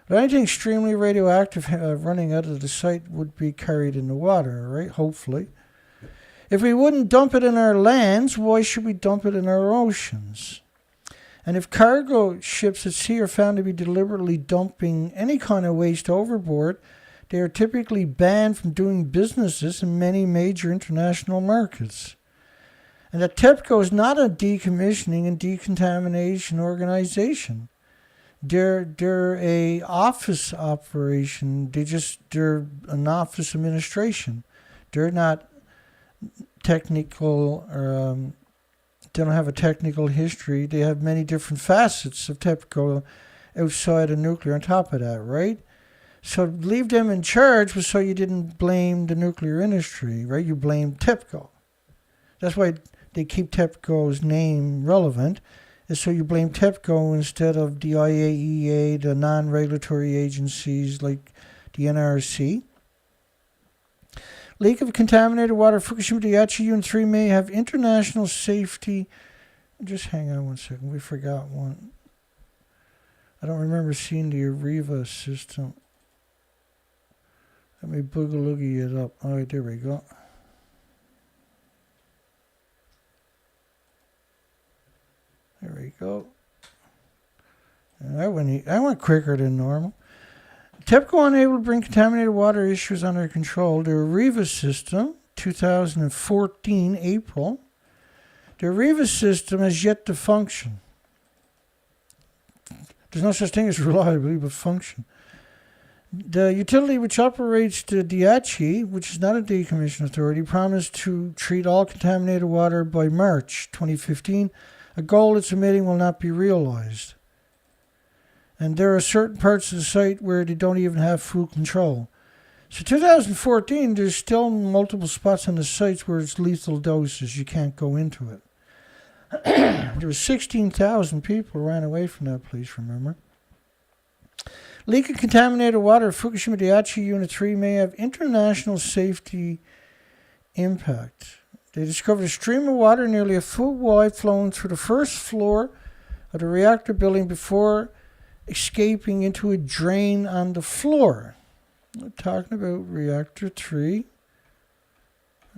But anything extremely radioactive running out of the site would be carried in the water, right? Hopefully. If we wouldn't dump it in our lands, why should we dump it in our oceans? And if cargo ships at sea are found to be deliberately dumping any kind of waste overboard, they are typically banned from doing businesses in many major international markets. And that TEPCO is not a decommissioning and decontamination organization. They're a office operation. They're an office administration. They're not technical, or they don't have a technical history. They have many different facets of TEPCO outside of nuclear on top of that, right? So leave them in charge was so you didn't blame the nuclear industry, right? You blamed TEPCO. That's why they keep TEPCO's name relevant, is so you blame TEPCO instead of the IAEA, the non-regulatory agencies like the NRC. Leak of contaminated water at Fukushima Daiichi Unit 3 may have international safety. Just hang on one second. We forgot one. I don't remember seeing the Arriva system. Let me boogaloogie it up. All right, there we go. There we go. I went quicker than normal. TEPCO unable to bring contaminated water issues under control. The Arriva system, 2014, April. The Arriva system has yet to function. There's no such thing as reliability, but function. The utility which operates the Daiichi, which is not a decommission authority, promised to treat all contaminated water by March 2015, a goal it's admitting will not be realized. And there are certain parts of the site where they don't even have full control. So 2014, there's still multiple spots on the sites where it's lethal doses. You can't go into it. There were 16,000 people ran away from that place, remember? Leak of contaminated water at Fukushima Daiichi Unit 3 may have international safety impact. They discovered a stream of water nearly a foot wide flowing through the first floor of the reactor building before escaping into a drain on the floor. We're talking about reactor 3.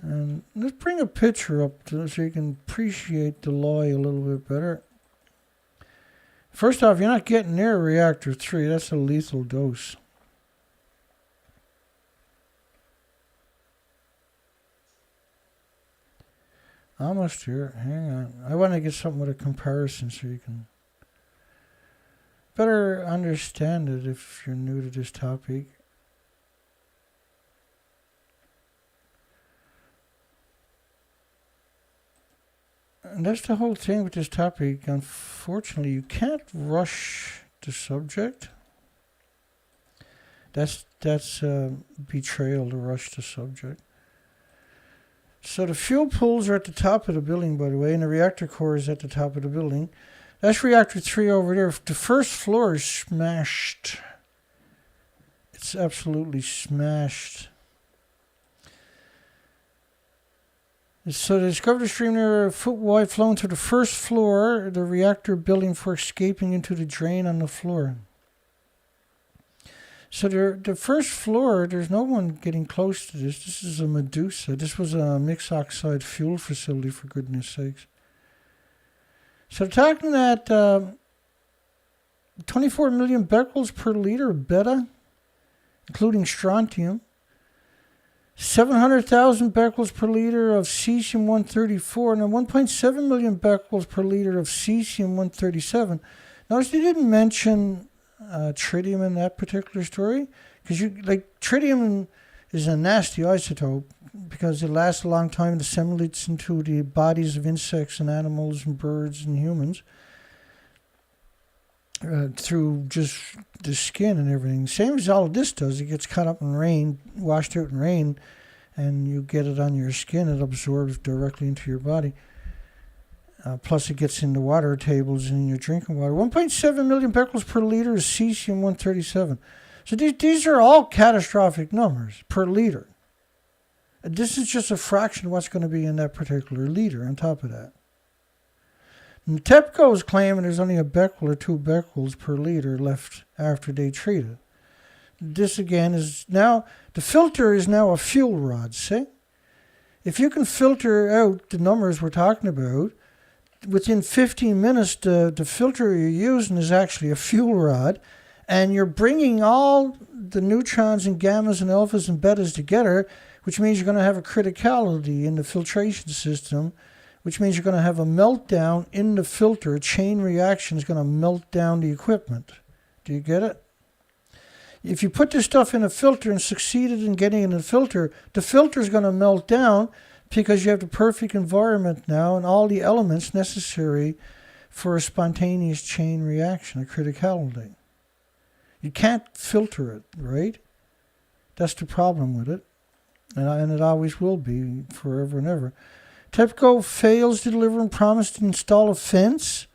And let's bring a picture up so you can appreciate the lie a little bit better. First off, you're not getting near reactor 3. That's a lethal dose. Almost here. Hang on. I want to get something with a comparison so you can better understand it if you're new to this topic. And that's the whole thing with this topic. Unfortunately, you can't rush the subject. That's betrayal to rush the subject. So the fuel pools are at the top of the building, by the way, and the reactor core is at the top of the building. That's reactor 3 over there. The first floor is smashed. It's absolutely smashed. So they discovered a stream near a foot wide flowing through the first floor of the reactor building for escaping into the drain on the floor. So the first floor, there's no one getting close to this. This is a Medusa. This was a mixed oxide fuel facility, for goodness sakes. So talking that 24 million becquerels per liter of beta, including strontium, 700,000 becquerels per liter of cesium-134, and 1.7 million becquerels per liter of cesium-137. Notice they didn't mention tritium in that particular story, because tritium is a nasty isotope because it lasts a long time and disseminates into the bodies of insects and animals and birds and humans through just the skin and everything. Same as all of this does. It gets caught up in rain, washed out in rain, and you get it on your skin. It absorbs directly into your body. Plus it gets in the water tables and in your drinking water. 1.7 million becquerels per liter is cesium-137. So these are all catastrophic numbers per liter. This is just a fraction of what's going to be in that particular liter on top of that. And TEPCO is claiming there's only a becquerel or 2 becquerels per liter left after they treat it. This again is now, the filter is now a fuel rod, see? If you can filter out the numbers we're talking about, within 15 minutes the filter you're using is actually a fuel rod, and you're bringing all the neutrons and gammas and alphas and betas together, which means you're going to have a criticality in the filtration system, which means you're going to have a meltdown in the filter. A chain reaction is going to melt down the equipment. Do you get it? If you put this stuff in a filter and succeeded in getting it in the filter is going to melt down because you have the perfect environment now and all the elements necessary for a spontaneous chain reaction, a criticality. You can't filter it, right? That's the problem with it. And it always will be forever and ever. TEPCO fails to deliver and promise to install a fence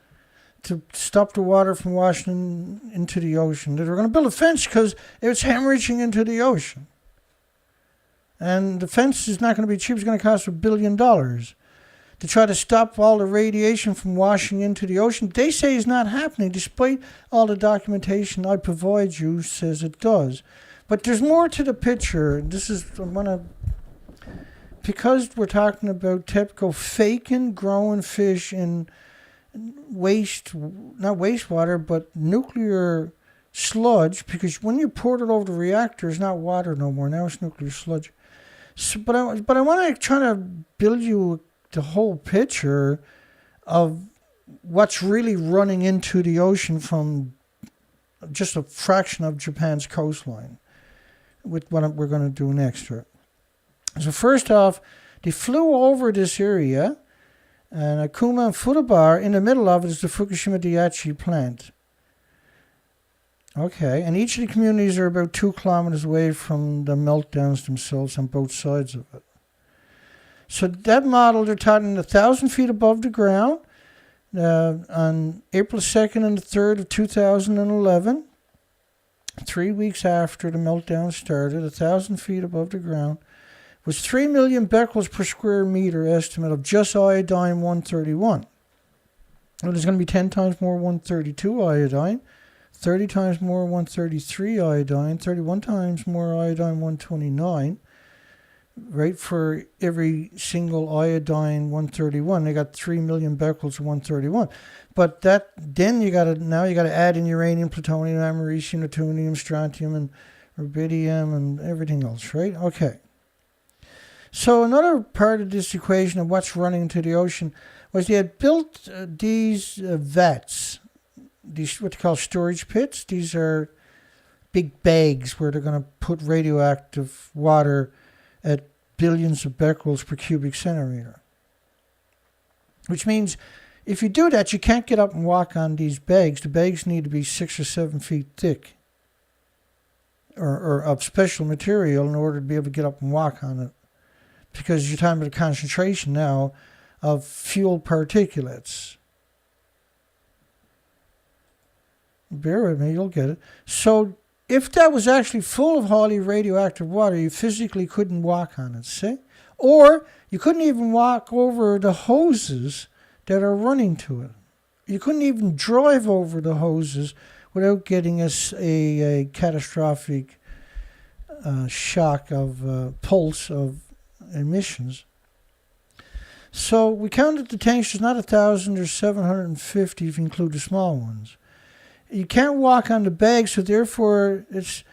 to stop the water from washing into the ocean. They're going to build a fence because it's hemorrhaging into the ocean. And the fence is not going to be cheap. It's going to cost $1 billion to try to stop all the radiation from washing into the ocean. They say it's not happening, despite all the documentation I provide you says it does. But there's more to the picture. Because we're talking about TEPCO faking growing fish in not wastewater, but nuclear sludge, because when you poured it over the reactor, it's not water no more. Now it's nuclear sludge. So, but I want to try to build you the whole picture of what's really running into the ocean from just a fraction of Japan's coastline with what we're going to do next to it. So first off, they flew over this area, and Akuma and Furubar, in the middle of it is the Fukushima Daiichi plant. Okay, and each of the communities are about 2 kilometers away from the meltdowns themselves on both sides of it. So that model, they're talking 1,000 feet above the ground on April 2nd and the 3rd of 2011, 3 weeks after the meltdown started, 1,000 feet above the ground, was 3 million becquerels per square meter estimate of just iodine-131. Well, there's going to be 10 times more 132 iodine, 30 times more 133 iodine, 31 times more iodine-129, right, for every single iodine-131. They got 3 million becquerels of 131. But then you got to add in uranium, plutonium, americium, neptunium, strontium, and rubidium, and everything else, right? Okay. So another part of this equation of what's running into the ocean was they had built these vats, these what they call storage pits. These are big bags where they're going to put radioactive water at billions of becquerels per cubic centimeter. Which means if you do that, you can't get up and walk on these bags. The bags need to be 6 or 7 feet thick or of special material in order to be able to get up and walk on it. Because you're talking about a concentration now of fuel particulates. Bear with me, you'll get it. So if that was actually full of highly radioactive water, you physically couldn't walk on it, see? Or you couldn't even walk over the hoses that are running to it. You couldn't even drive over the hoses without getting a catastrophic shock of pulse of emissions. So we counted the tanks. There's not 1,000 or 750 if you include the small ones. You can't walk on the bags, so therefore it's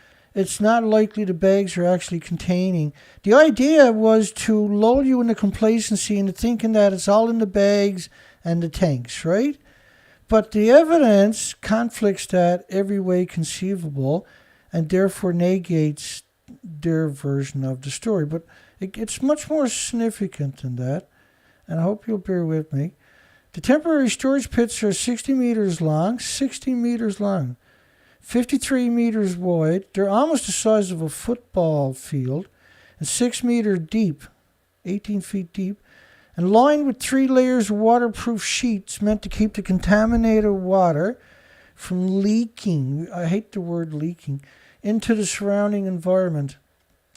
not likely the bags are actually containing. The idea was to lull you into complacency into thinking that it's all in the bags and the tanks, right? But the evidence conflicts that every way conceivable and therefore negates their version of the story. But it's much more significant than that, and I hope you'll bear with me. The temporary storage pits are 60 meters long, 53 meters wide. They're almost the size of a football field, and 6 meters deep, 18 feet deep, and lined with 3 layers of waterproof sheets meant to keep the contaminated water from leaking. I hate the word leaking, into the surrounding environment.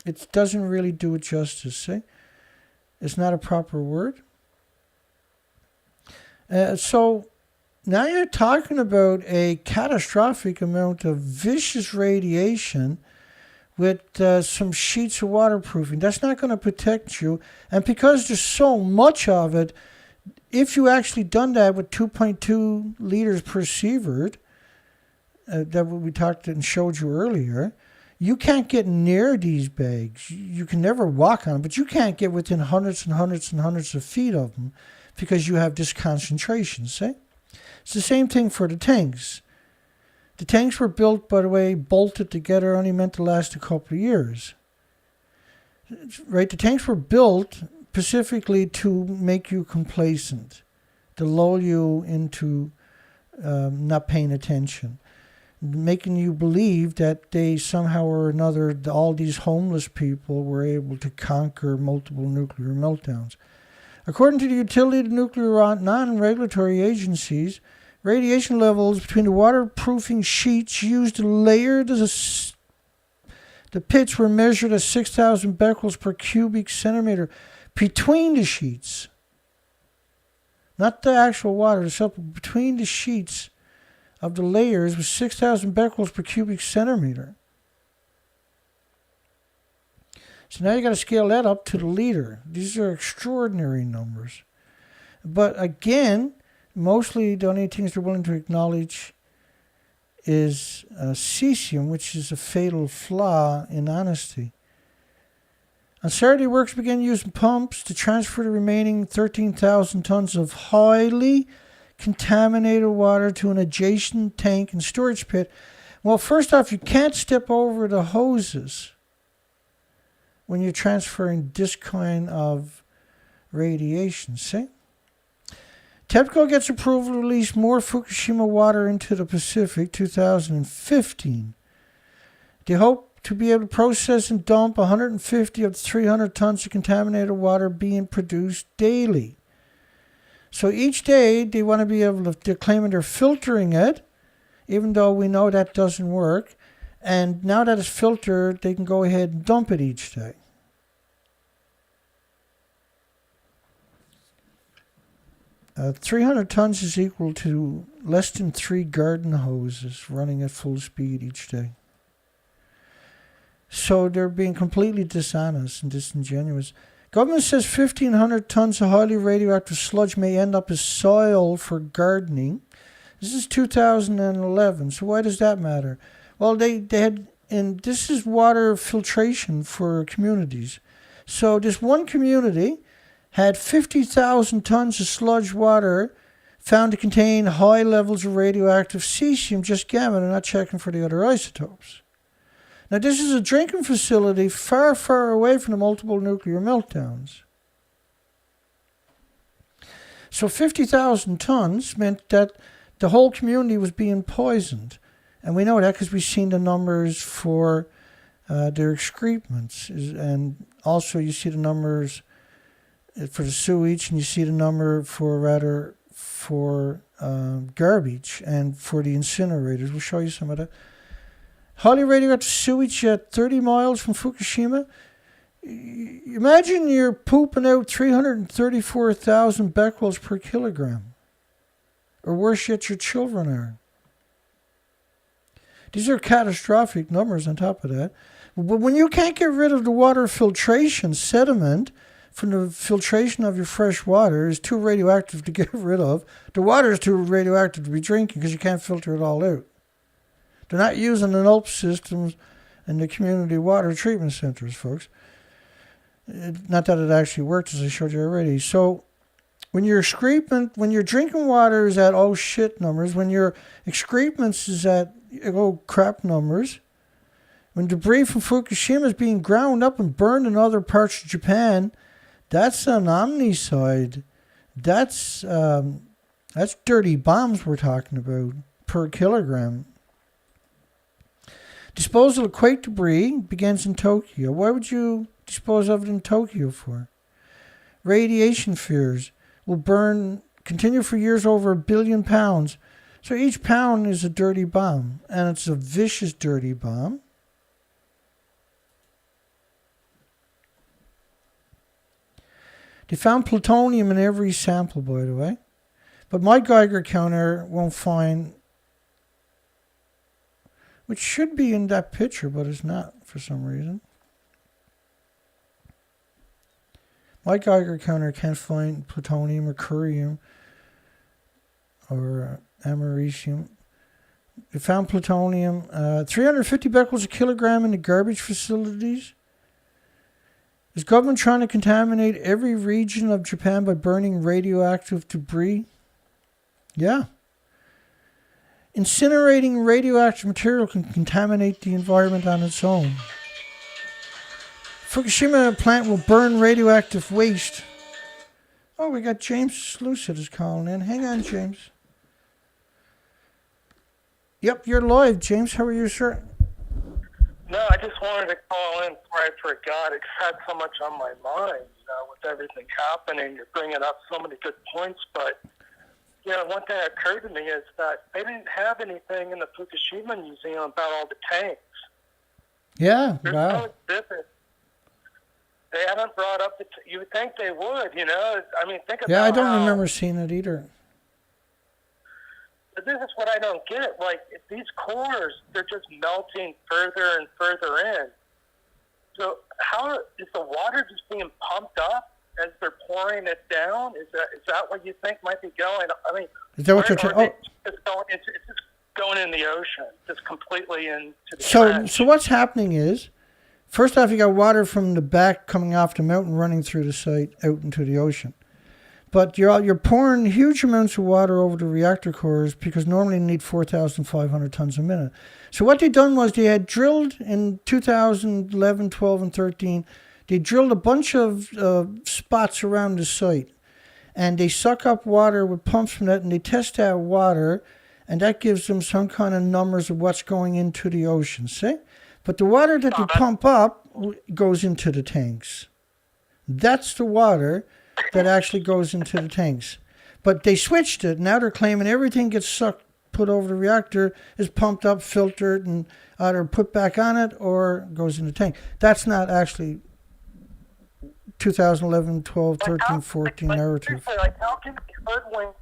It doesn't really do it justice, see? It's not a proper word. So now you're talking about a catastrophic amount of vicious radiation with some sheets of waterproofing. That's not going to protect you. And because there's so much of it, if you actually done that with 2.2 liters per sievert, that we talked and showed you earlier, you can't get near these bags. You can never walk on them, but you can't get within hundreds and hundreds and hundreds of feet of them because you have this concentration, see? It's the same thing for the tanks. The tanks were built, by the way, bolted together, only meant to last a couple of years. Right? The tanks were built specifically to make you complacent, to lull you into not paying attention. making you believe that they somehow or another, all these homeless people were able to conquer multiple nuclear meltdowns. According to the utility of nuclear non-regulatory agencies, radiation levels between the waterproofing sheets used to layer the pits were measured at 6,000 becquerels per cubic centimeter between the sheets. Not the actual water itself, but between the sheets of the layers was 6,000 becquerels per cubic centimeter. So now you got to scale that up to the liter. These are extraordinary numbers. But again, mostly the only things they're willing to acknowledge is cesium, which is a fatal flaw in honesty. On Saturday, works began using pumps to transfer the remaining 13,000 tons of highly contaminated water to an adjacent tank and storage pit. Well, first off, you can't step over the hoses when you're transferring this kind of radiation, see? TEPCO gets approval to release more Fukushima water into the Pacific 2015. They hope to be able to process and dump 150 of the 300 tons of contaminated water being produced daily. So each day they want to be able to, they're claiming they're filtering it, even though we know that doesn't work. And now that it's filtered, they can go ahead and dump it each day. Uh, 300 tons is equal to less than 3 garden hoses running at full speed each day. So they're being completely dishonest and disingenuous. Government says 1,500 tons of highly radioactive sludge may end up as soil for gardening. This is 2011, so why does that matter? Well, they had, and this is water filtration for communities. So this one community had 50,000 tons of sludge water found to contain high levels of radioactive cesium, just gamma, and not checking for the other isotopes. Now, this is a drinking facility far, far away from the multiple nuclear meltdowns. So 50,000 tons meant that the whole community was being poisoned. And we know that because we've seen the numbers for their excrements. And also you see the numbers for the sewage, and you see the number for garbage and for the incinerators. We'll show you some of that. Highly radioactive sewage at 30 miles from Fukushima. Imagine you're pooping out 334,000 becquerels per kilogram. Or worse yet, your children are. These are catastrophic numbers on top of that. But when you can't get rid of the water filtration sediment from the filtration of your fresh water is too radioactive to get rid of, the water is too radioactive to be drinking because you can't filter it all out. They're not using the NULP systems in the community water treatment centers, folks. Not that it actually worked, as I showed you already. So when your drinking water is at oh shit numbers, when your excrements is at oh crap numbers, when debris from Fukushima is being ground up and burned in other parts of Japan, that's an omnicide. That's dirty bombs we're talking about per kilogram. Disposal of quake debris begins in Tokyo. Why would you dispose of it in Tokyo for? Radiation fears will continue for years over 1 billion pounds. So each pound is a dirty bomb, and it's a vicious dirty bomb. They found plutonium in every sample, by the way. But my Geiger counter won't find, which should be in that picture, but it's not for some reason. My Geiger counter can't find plutonium or curium or americium. They found plutonium, 350 becquerels a kilogram in the garbage facilities. Is government trying to contaminate every region of Japan by burning radioactive debris? Yeah. Incinerating radioactive material can contaminate the environment on its own. Fukushima plant will burn radioactive waste. Oh, we got James Lucid is calling in. Hang on, James. Yep, you're live, James. How are you, sir? No, I just wanted to call in before I forgot. It's had so much on my mind, with everything happening. You're bringing up so many good points, but, one thing that occurred to me is that they didn't have anything in the Fukushima Museum about all the tanks. Yeah, There's wow. no exhibit. They haven't brought up you would think they would, I mean, think about Yeah, I don't how, remember seeing it either. But this is what I don't get. Like, if these cores, they're just melting further and further in. So how is the water just being pumped up as they're pouring it down? Is that what you think might be going? I mean, Is that what you're talking? It's just going in the ocean, just completely into the trench. So what's happening is, first off, you got water from the back coming off the mountain, running through the site out into the ocean. But you're pouring huge amounts of water over the reactor cores because normally you need 4,500 tons a minute. So what they done was they had drilled in 2011, 12, and 13. They drilled a bunch of spots around the site, and they suck up water with pumps from that, and they test that water, and that gives them some kind of numbers of what's going into the ocean. See? But the water that they pump up goes into the tanks. That's the water that actually goes into the tanks. But they switched it. Now they're claiming everything gets sucked, put over the reactor, is pumped up, filtered, and either put back on it or goes in the tank. That's not actually 2011, 12, 13, 14 narrative. Like, how can we hoodwink?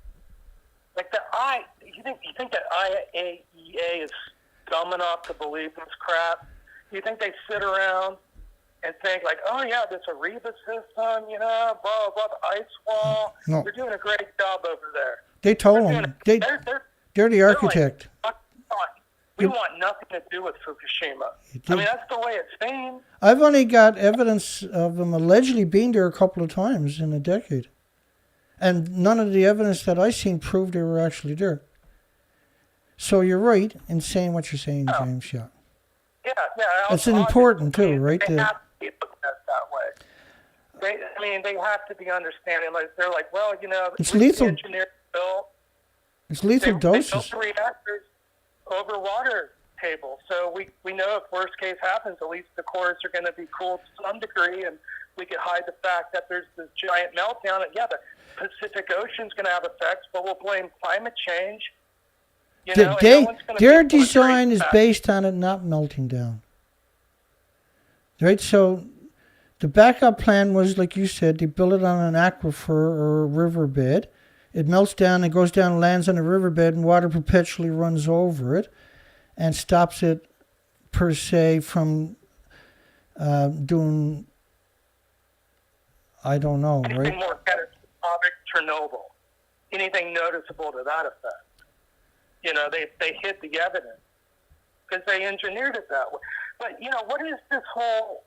Like, you think that IAEA is dumb enough to believe this crap? You think they sit around and think like, oh yeah, this Ariba system, blah, blah, the ice wall. No. They're doing a great job over there. They told them. They're the architect. Like, we want nothing to do with Fukushima. I mean, that's the way it seems. I've only got evidence of them allegedly being there a couple of times in a decade. And none of the evidence that I seen proved they were actually there. So you're right in saying what you're saying, James, yeah. Yeah. It's important too, right? They have to be looking at it that way. They have to be understanding. Like, they're like, well, it's lethal. Engineers built. It's lethal doses. They built the reactors over water table, so we know if worst case happens, at least the cores are going to be cooled to some degree, and we could hide the fact that there's this giant meltdown. And yeah, the Pacific Ocean's going to have effects, but we'll blame climate change. Their design is based on it not melting down. Right? So the backup plan was, like you said, they build it on an aquifer or a riverbed. It melts down, it goes down, lands on a riverbed, and water perpetually runs over it and stops it, per se, from doing, I don't know, anything right? more catastrophic, Chernobyl. Anything noticeable to that effect. They hid the evidence because they engineered it that way. But what is this whole?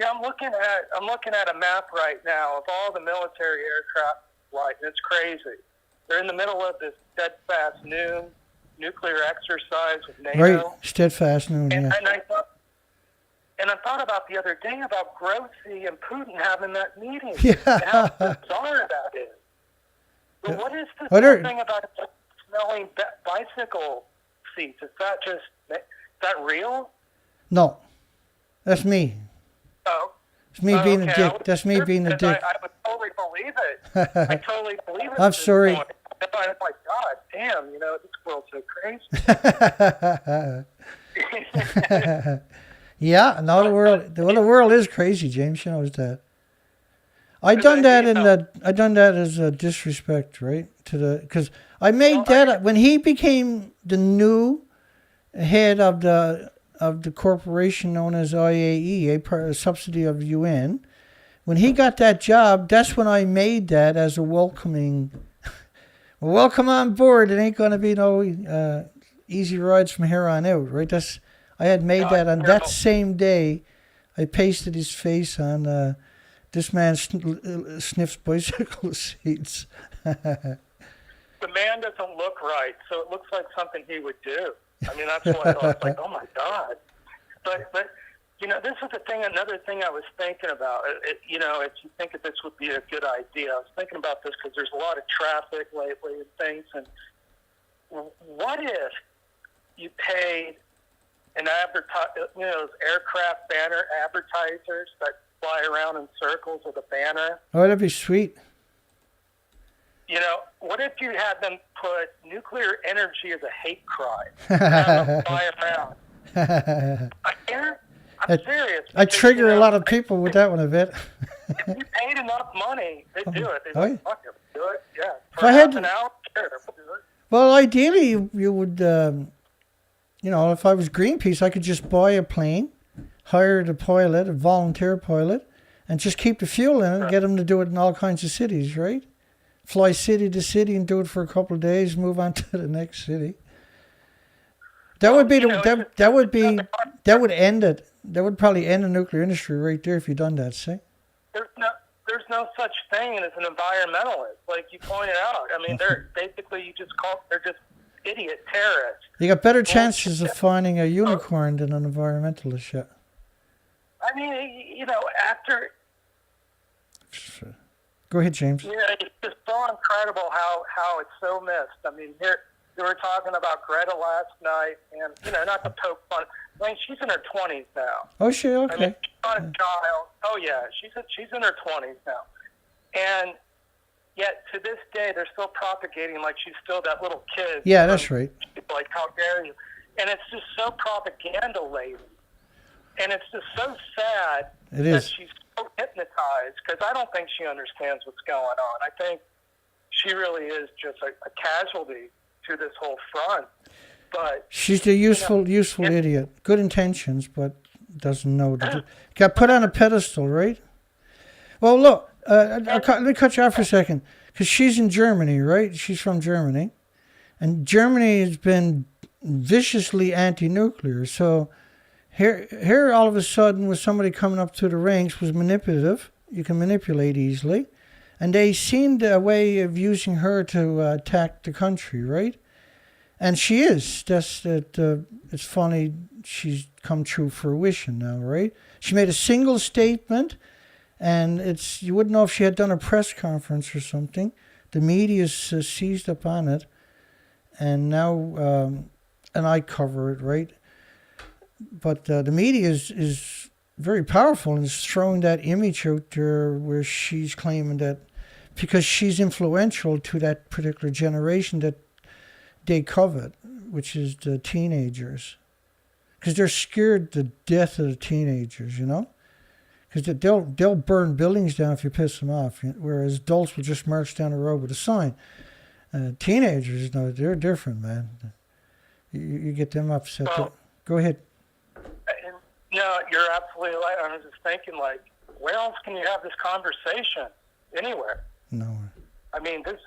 I'm looking at a map right now of all the military aircraft flight, and it's crazy. They're in the middle of this steadfast noon nuclear exercise with NATO. Right, steadfast noon. And, yeah. and I thought about the other day about Grossi and Putin having that meeting. Yeah. And how bizarre that is. But what is this thing about smelling bicycle seats? Is that real? No. That's me. Oh. It's me being a dick. That's me being a dick. I would totally believe it. I totally believe it. I'm sorry. I'm like, God damn, this world's so crazy. Yeah, no, the world is crazy, James. You know that. I done that as a disrespect, right? Because I made that when he became the new head of the corporation known as IAE, a subsidy of UN. When he got that job, that's when I made that as a welcoming. Welcome on board. It ain't going to be no easy rides from here on out, right? I had made that on that same day. I pasted his face on. This man sniffs bicycle seats. The man doesn't look right, so it looks like something he would do. I mean, that's why I was like, oh my God. But this is the thing. Another thing I was thinking about. If you think that this would be a good idea, I was thinking about this because there's a lot of traffic lately and things. And what if you paid an those aircraft banner advertisers that fly around in circles with a banner. Oh, that'd be sweet. You know, what if you had them put nuclear energy as a hate crime? Have them fly around. I'm serious. I'd trigger a lot of people with that one a bit. If you paid enough money, they'd do it. They'd fuck it, do it. Yeah. If I had an hour, sure, we'll do it. Well, ideally, you would, if I was Greenpeace, I could just buy a plane, hire the pilot, a volunteer pilot, and just keep the fuel in it and get them to do it in all kinds of cities, right? Fly city to city and do it for a couple of days, move on to the next city. That would be that would end it. That would probably end the nuclear industry right there if you done that, see? There's no such thing as an environmentalist, like you pointed out. I mean, they're just idiot terrorists. You got better chances of finding a unicorn than an environmentalist, yeah. I mean, after... Go ahead, James. Yeah, it's just so incredible how it's so missed. I mean, here we were talking about Greta last night, and, not to poke fun. I mean, she's in her 20s now. Oh, she? Okay. I mean, she's not a child. Oh, yeah, she's in her 20s now. And yet, to this day, they're still propagating like she's still that little kid. Yeah, that's right. Like, how dare you? And it's just so propaganda-laden. And it's just so sad that she's so hypnotized, because I don't think she understands what's going on. I think she really is just a casualty to this whole front. But she's the useful idiot. Good intentions, but doesn't know. Got put on a pedestal, right? Well, look, let me cut you off for a second, because she's in Germany, right? She's from Germany, and Germany has been viciously anti-nuclear. So here, all of a sudden, with somebody coming up through the ranks, was manipulative. You can manipulate easily, and they seemed a way of using her to attack the country, right? And she is. It's funny. She's come true fruition now, right? She made a single statement, and you wouldn't know if she had done a press conference or something. The media's seized up on it, and now, and I cover it, right? But the media is very powerful and is throwing that image out there where she's claiming that because she's influential to that particular generation that they covet, which is the teenagers, because they're scared to death of the teenagers, because they'll burn buildings down if you piss them off, whereas adults will just march down the road with a sign. Teenagers, no, they're different, man. You get them upset. Well, go ahead. No, you're absolutely right. I was just thinking, like, where else can you have this conversation? Anywhere. Nowhere. I mean, this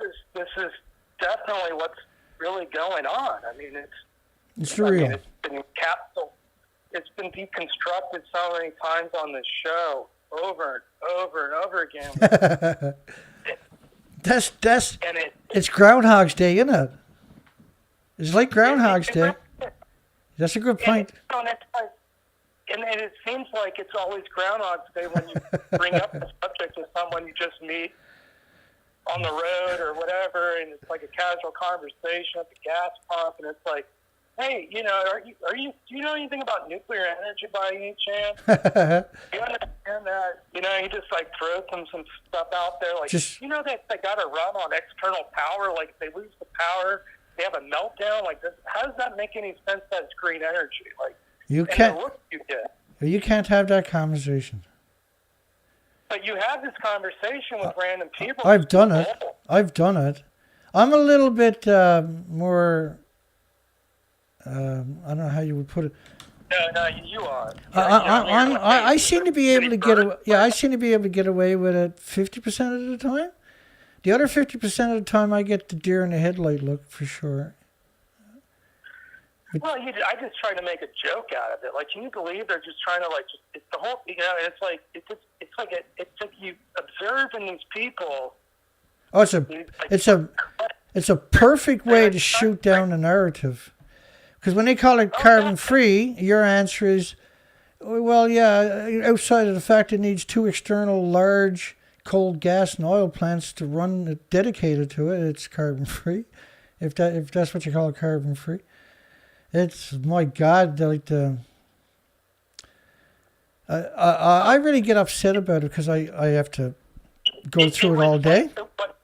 is definitely what's really going on. I mean, it's real. It's been it's been deconstructed so many times on this show, over and over and over again. It's Groundhog's Day, isn't it? It's like Groundhog's Day. That's a good point. And it seems like it's always Groundhog's Day when you bring up the subject of someone you just meet on the road or whatever, and it's like a casual conversation at the gas pump, and it's like, hey, do you know anything about nuclear energy by any chance? You understand that? You just like throw some stuff out there, like, they got to run on external power, like if they lose the power, they have a meltdown. Like, how does that make any sense that it's green energy? Like, you can't have that conversation. But you have this conversation with random people. I've done it. I'm a little bit more. I don't know how you would put it. No, you are. I seem to be able to get away. Yeah, I seem to be able to get away with it 50% of the time. The other 50% of the time, I get the deer in the headlight look for sure. Well, I just try to make a joke out of it. Like, can you believe they're just trying to it's the whole, it's like you observe in these people. Oh, it's a perfect way to shoot down the narrative. Because when they call it carbon free, your answer is, well, yeah, outside of the fact it needs 2 external large cold gas and oil plants to run dedicated to it, it's carbon free. If that's what you call it, carbon free. It's, my God, like I really get upset about it because I have to go through it all day. But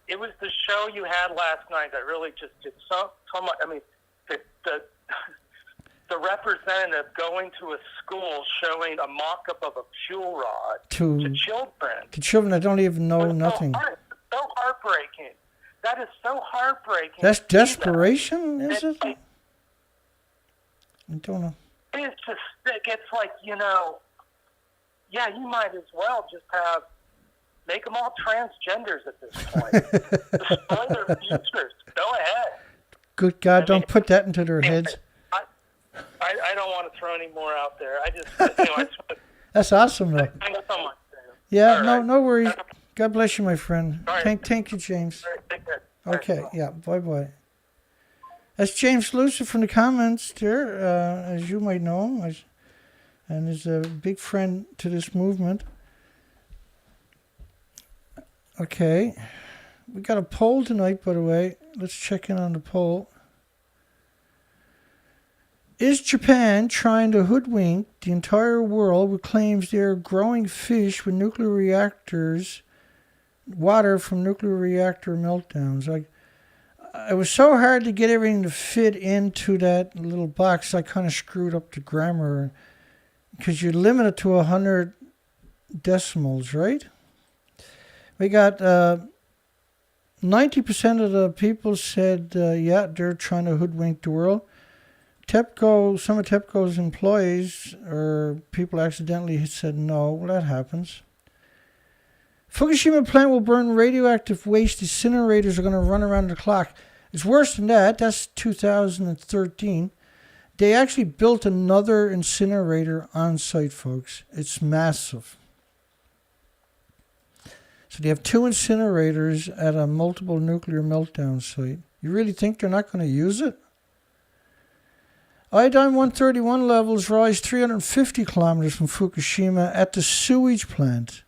it was the show you had last night that really just did so much. I mean, the representative going to a school showing a mock-up of a fuel rod to children. To children that don't even know nothing. So heartbreaking. That is so heartbreaking. That's desperation, is it? I don't know. It's just, it's like, you know, yeah, you might as well just make them all transgenders at this point. Destroy their futures. Go ahead. Good God, don't put that into their heads. I don't want to throw any more out there. I just, That's awesome, though. Thanks so much, Sam. Yeah, no worries. God bless you, my friend. Right. Thank you, James. All right, take care. Okay, yeah, bye-bye. That's James Lucer from the comments there, as you might know him, and is a big friend to this movement. Okay, we got a poll tonight, by the way. Let's check in on the poll. Is Japan trying to hoodwink the entire world with claims they are growing fish with nuclear reactors, water from nuclear reactor meltdowns? It was so hard to get everything to fit into that little box, I kind of screwed up the grammar because you're limited to 100 decimals, right? We got 90% of the people said, yeah, they're trying to hoodwink the world. TEPCO, some of TEPCO's employees or people accidentally said no. Well, that happens. Fukushima plant will burn radioactive waste. Incinerators are going to run around the clock. It's worse than that. That's 2013. They actually built another incinerator on site, folks. It's massive. So they have 2 incinerators at a multiple nuclear meltdown site. You really think they're not going to use it? Iodine-131 levels rise 350 kilometers from Fukushima at the sewage plant,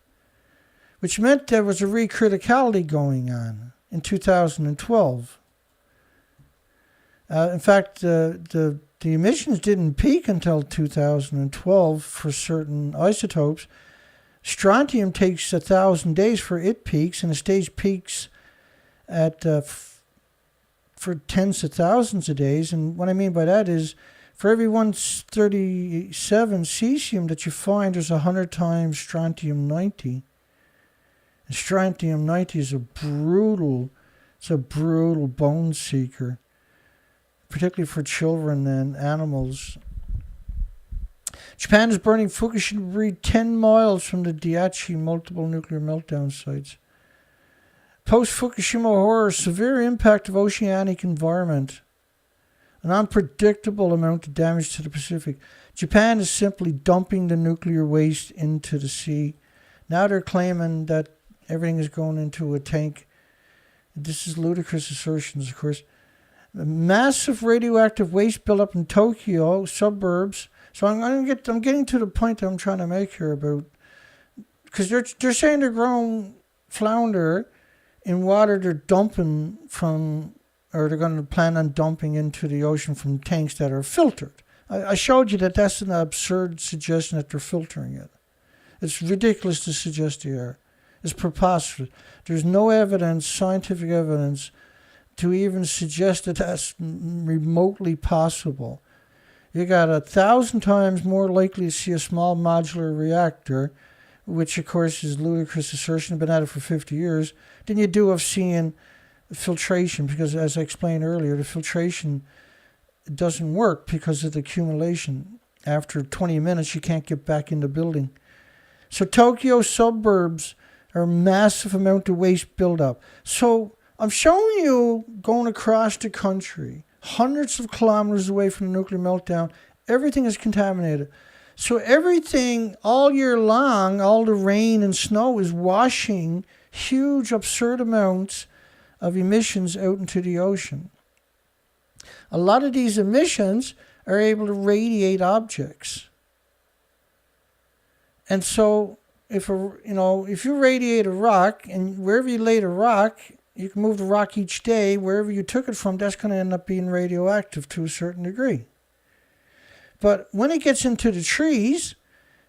which meant there was a recriticality going on in 2012. In fact, the emissions didn't peak until 2012 for certain isotopes. Strontium takes 1,000 days for it peaks, and it stays peaks at for tens of thousands of days. And what I mean by that is, for every 137 cesium that you find, there's 100 times strontium-90. And strontium-90 is a brutal bone seeker, particularly for children and animals. Japan is burning Fukushima debris 10 miles from the Daiichi multiple nuclear meltdown sites. Post-Fukushima horror, severe impact of oceanic environment. An unpredictable amount of damage to the Pacific. Japan is simply dumping the nuclear waste into the sea. Now they're claiming that everything is going into a tank. This is ludicrous assertions, of course. The massive radioactive waste buildup in Tokyo suburbs. So I'm getting to the point that I'm trying to make here about, because they're saying they're growing flounder in water they're dumping from, or they're going to plan on dumping into the ocean from tanks that are filtered. I showed you that that's an absurd suggestion that they're filtering it. It's ridiculous to suggest they are. It's preposterous. There's no evidence, scientific evidence, to even suggest that that's remotely possible. You got 1,000 times more likely to see a small modular reactor, which of course is ludicrous assertion, been at it for 50 years, than you do of seeing filtration, because as I explained earlier, the filtration doesn't work because of the accumulation. After 20 minutes, you can't get back in the building. So Tokyo suburbs are a massive amount of waste buildup. So I'm showing you going across the country, hundreds of kilometers away from the nuclear meltdown, everything is contaminated. So everything all year long, all the rain and snow is washing huge, absurd amounts of emissions out into the ocean. A lot of these emissions are able to radiate objects. And so if you radiate a rock, and wherever you lay the rock, you can move the rock each day. Wherever you took it from, that's going to end up being radioactive to a certain degree. But when it gets into the trees,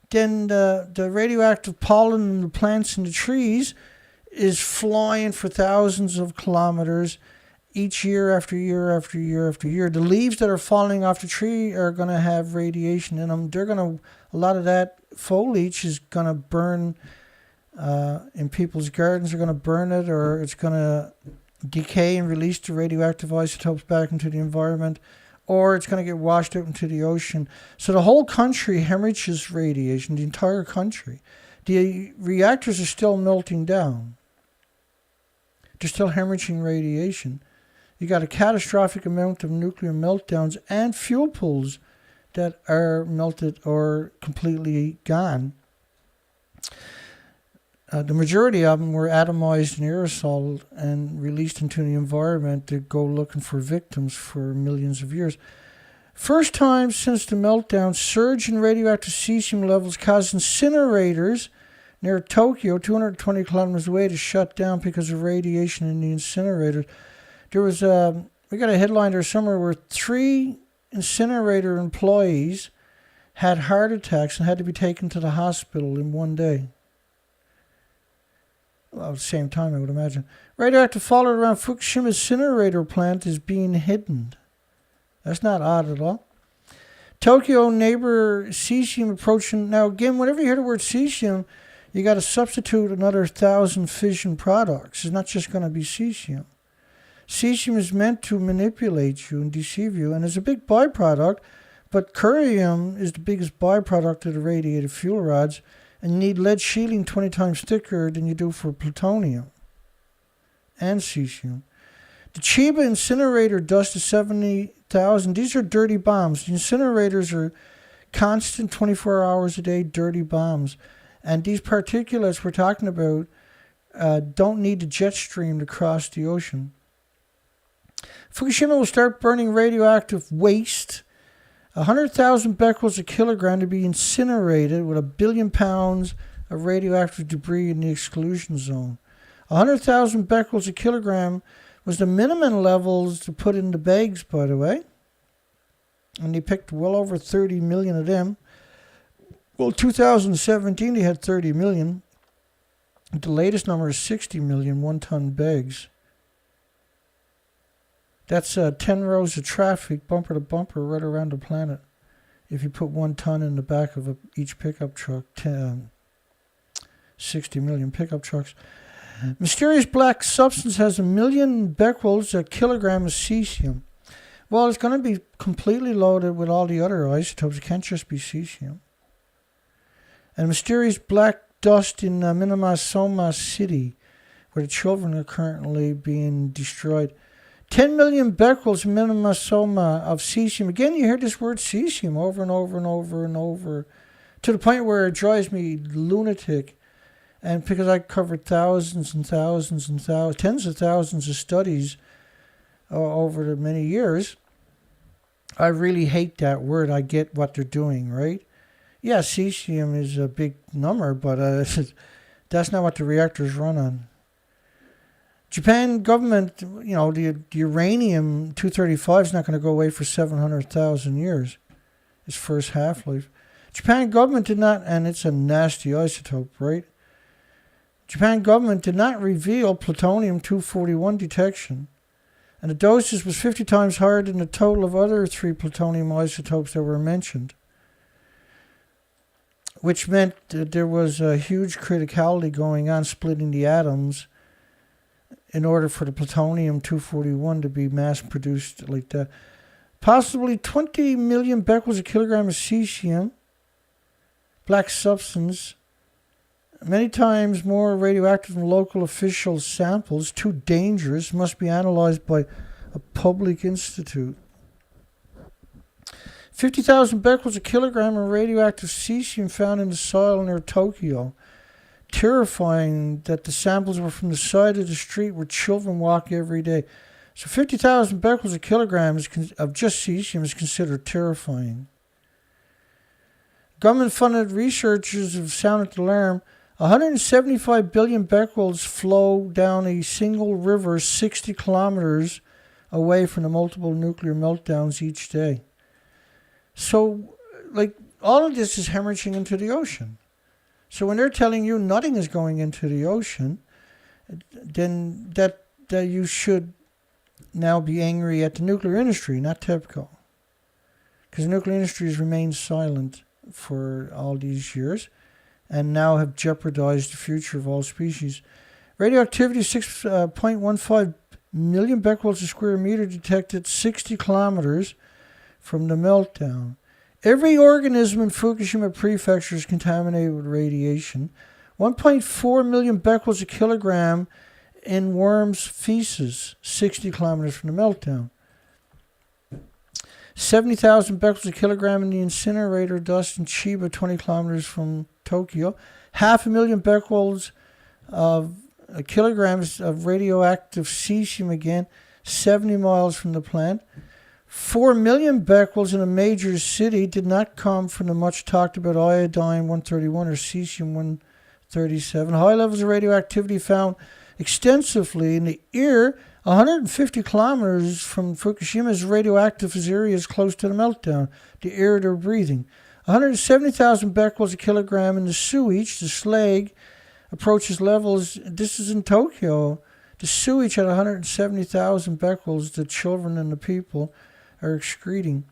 then the radioactive pollen in the plants in the trees is flying for thousands of kilometers each year after year after year after year. The leaves that are falling off the tree are going to have radiation in them. A lot of that foliage is going to burn in people's gardens. Are going to burn it, or it's going to decay and release the radioactive isotopes back into the environment, or it's going to get washed out into the ocean. So the whole country hemorrhages radiation, the entire country. The reactors are still melting down. They're still hemorrhaging radiation. You got a catastrophic amount of nuclear meltdowns and fuel pools that are melted or completely gone. The majority of them were atomized in aerosol and released into the environment to go looking for victims for millions of years. First time since the meltdown, surge in radioactive cesium levels caused incinerators near Tokyo, 220 kilometers away, to shut down because of radiation in the incinerators. There was we got a headline there somewhere where 3 incinerator employees had heart attacks and had to be taken to the hospital in one day. Well, at the same time, I would imagine. Radioactive fallout around Fukushima incinerator plant is being hidden. That's not odd at all. Tokyo neighbor cesium approaching. Now, again, whenever you hear the word cesium, you got to substitute another 1,000 fission products. It's not just going to be cesium. Cesium is meant to manipulate you and deceive you, and it's a big byproduct, but curium is the biggest byproduct of the radiated fuel rods, and you need lead shielding 20 times thicker than you do for plutonium and cesium. The Chiba incinerator dust is 70,000. These are dirty bombs. The incinerators are constant 24 hours a day dirty bombs. And these particulates we're talking about don't need the jet stream to cross the ocean. Fukushima will start burning radioactive waste. 100,000 becquerels a kilogram to be incinerated with 1 billion pounds of radioactive debris in the exclusion zone. 100,000 becquerels a kilogram was the minimum levels to put in the bags, by the way. And they picked well over 30 million of them. Well, 2017 they had 30 million. The latest number is 60 million one-ton bags. That's 10 rows of traffic, bumper to bumper, right around the planet. If you put 1 ton in the back of each pickup truck, 60 million pickup trucks. Mysterious black substance has 1 million becquerels a kilogram of cesium. Well, it's going to be completely loaded with all the other isotopes. It can't just be cesium. And mysterious black dust in Minamasoma City, where the children are currently being destroyed. 10 million becquerels Minamasoma of cesium. Again, you hear this word cesium over and over and over and over, to the point where it drives me lunatic. And because I covered thousands and thousands and thousands, tens of thousands of studies over the many years, I really hate that word. I get what they're doing, right? Yeah, cesium is a big number, but that's not what the reactors run on. Japan government, the uranium-235 is not going to go away for 700,000 years. Its first half-life. Japan government did not, and it's a nasty isotope, right? Japan government did not reveal plutonium-241 detection. And the dosage was 50 times higher than the total of other 3 plutonium isotopes that were mentioned, which meant that there was a huge criticality going on, splitting the atoms in order for the plutonium-241 to be mass-produced like that. Possibly 20 million becquerels a kilogram of cesium, black substance, many times more radioactive than local official samples, too dangerous, must be analyzed by a public institute. 50,000 becquerels a kilogram of radioactive cesium found in the soil near Tokyo. Terrifying that the samples were from the side of the street where children walk every day. So 50,000 becquerels a kilogram of just cesium is considered terrifying. Government-funded researchers have sounded the alarm. 175 billion becquerels flow down a single river 60 kilometers away from the multiple nuclear meltdowns each day. So, all of this is hemorrhaging into the ocean. So when they're telling you nothing is going into the ocean, then that you should now be angry at the nuclear industry, not TEPCO. Because the nuclear industry has remained silent for all these years and now have jeopardized the future of all species. Radioactivity 6.15 million becquerels a square meter detected 60 kilometers from the meltdown. Every organism in Fukushima Prefecture is contaminated with radiation. 1.4 million becquerels a kilogram in worms' feces, 60 kilometers from the meltdown. 70,000 becquerels a kilogram in the incinerator dust in Chiba, 20 kilometers from Tokyo. 500,000 becquerels of kilograms of radioactive cesium, again, 70 miles from the plant. 4 million becquerels in a major city did not come from the much talked about iodine-131 or cesium-137. High levels of radioactivity found extensively in the ear 150 kilometers from Fukushima is radioactive as areas close to the meltdown, the air they're breathing. 170,000 becquerels a kilogram in the sewage, the slag, approaches levels, this is in Tokyo, the sewage at 170,000 becquerels, the children and the people are excreting.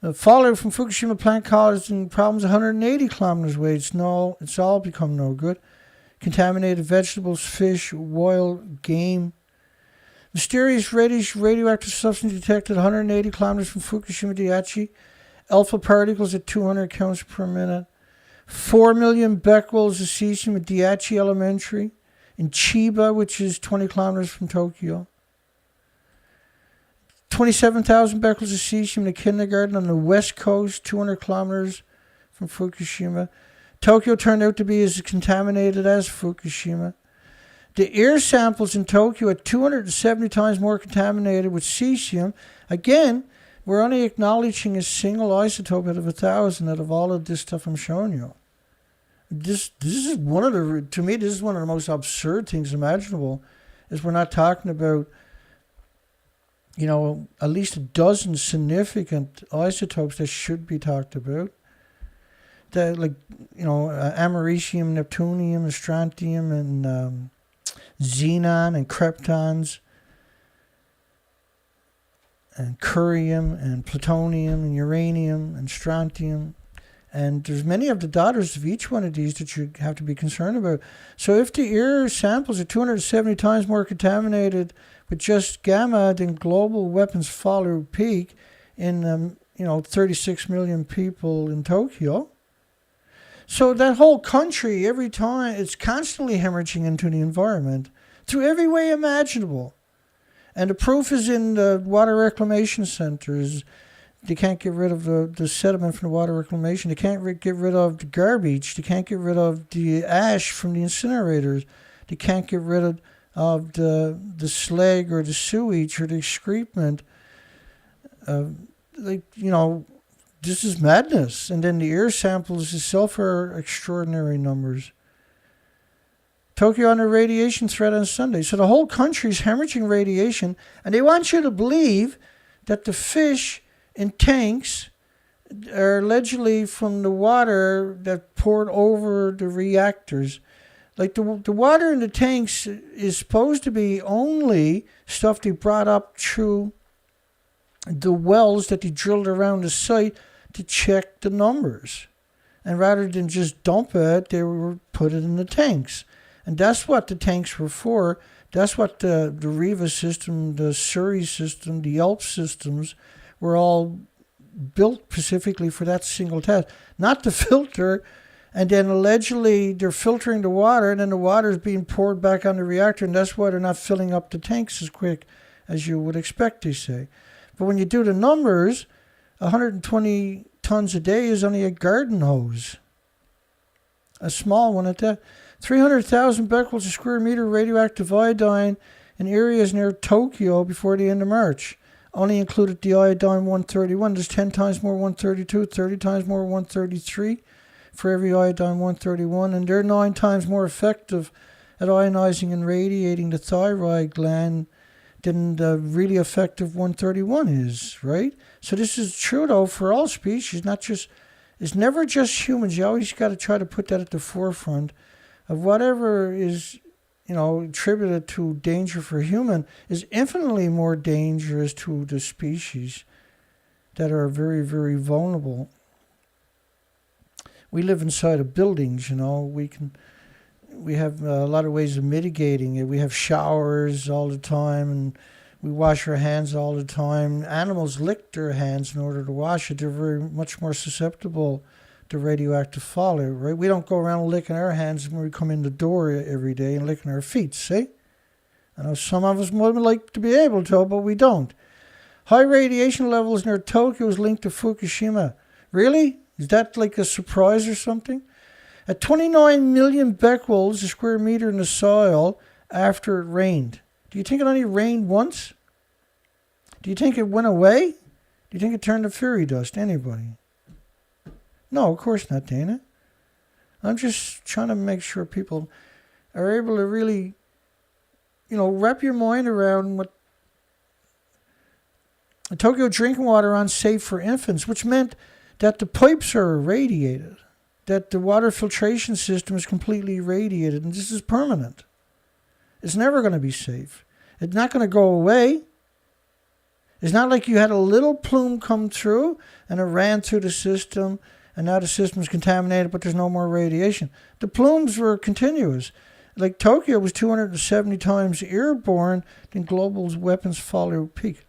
The fallout from Fukushima plant causing problems 180 kilometers away. It's all become no good. Contaminated vegetables, fish, wild game. Mysterious reddish radioactive substance detected 180 kilometers from Fukushima Daiichi. Alpha particles at 200 counts per minute. 4 million becquerels of cesium at Daiichi Elementary. In Chiba, which is 20 kilometers from Tokyo. 27,000 becquerels of cesium in a kindergarten on the west coast, 200 kilometers from Fukushima. Tokyo turned out to be as contaminated as Fukushima. The air samples in Tokyo are 270 times more contaminated with cesium. Again, we're only acknowledging a single isotope out of 1,000 out of all of this stuff I'm showing you. This is one of the most absurd things imaginable, is we're not talking about, at least a dozen significant isotopes that should be talked about. That, americium, neptunium, strontium, and xenon, and kryptons, and curium, and plutonium, and uranium, and strontium. And there's many of the daughters of each one of these that you have to be concerned about. So if the air samples are 270 times more contaminated with just gamma than global weapons fallout peak in 36 million people in Tokyo. So that whole country, every time, it's constantly hemorrhaging into the environment through every way imaginable. And the proof is in the water reclamation centers. They can't get rid of the sediment from the water reclamation. They can't get rid of the garbage. They can't get rid of the ash from the incinerators. They can't get rid of the slag or the sewage or the excrement. This is madness. And then the air samples itself are extraordinary numbers. Tokyo under radiation threat on Sunday. So the whole country is hemorrhaging radiation, and they want you to believe that the fish in tanks are allegedly from the water that poured over the reactors. Like the water in the tanks is supposed to be only stuff they brought up through the wells that they drilled around the site to check the numbers. And rather than just dump it, they were put it in the tanks. And that's what the tanks were for. That's what the Riva system, the Surrey system, the Yelp systems were all built specifically for that single test. Not to filter, and then allegedly they're filtering the water, and then the water is being poured back on the reactor, and that's why they're not filling up the tanks as quick as you would expect, they say. But when you do the numbers, 120 tons a day is only a garden hose. A small one at that. 300,000 becquerels a square meter radioactive iodine in areas near Tokyo before the end of March. Only included the iodine-131. There's 10 times more 132, 30 times more 133. for every iodine-131, and they're 9 times more effective at ionizing and radiating the thyroid gland than the really effective 131 is, right? So this is true, though, for all species, not just... It's never just humans. You always got to try to put that at the forefront of whatever is, attributed to danger for human is infinitely more dangerous to the species that are very, very vulnerable. We live inside of buildings, we have a lot of ways of mitigating it. We have showers all the time, and we wash our hands all the time. Animals lick their hands in order to wash it. They're very much more susceptible to radioactive fallout, right? We don't go around licking our hands when we come in the door every day and licking our feet, see? I know some of us would like to be able to, but we don't. High radiation levels near Tokyo is linked to Fukushima. Really? Is that like a surprise or something? At 29 million becquerels a square meter in the soil after it rained. Do you think it only rained once? Do you think it went away? Do you think it turned to fairy dust? Anybody? No, of course not, Dana. I'm just trying to make sure people are able to really, wrap your mind around what Tokyo drinking water unsafe for infants, which meant that the pipes are irradiated, that the water filtration system is completely irradiated, and this is permanent. It's never going to be safe. It's not going to go away. It's not like you had a little plume come through and it ran through the system and now the system's contaminated, but there's no more radiation. The plumes were continuous. Like Tokyo was 270 times airborne than global weapons fallout peak.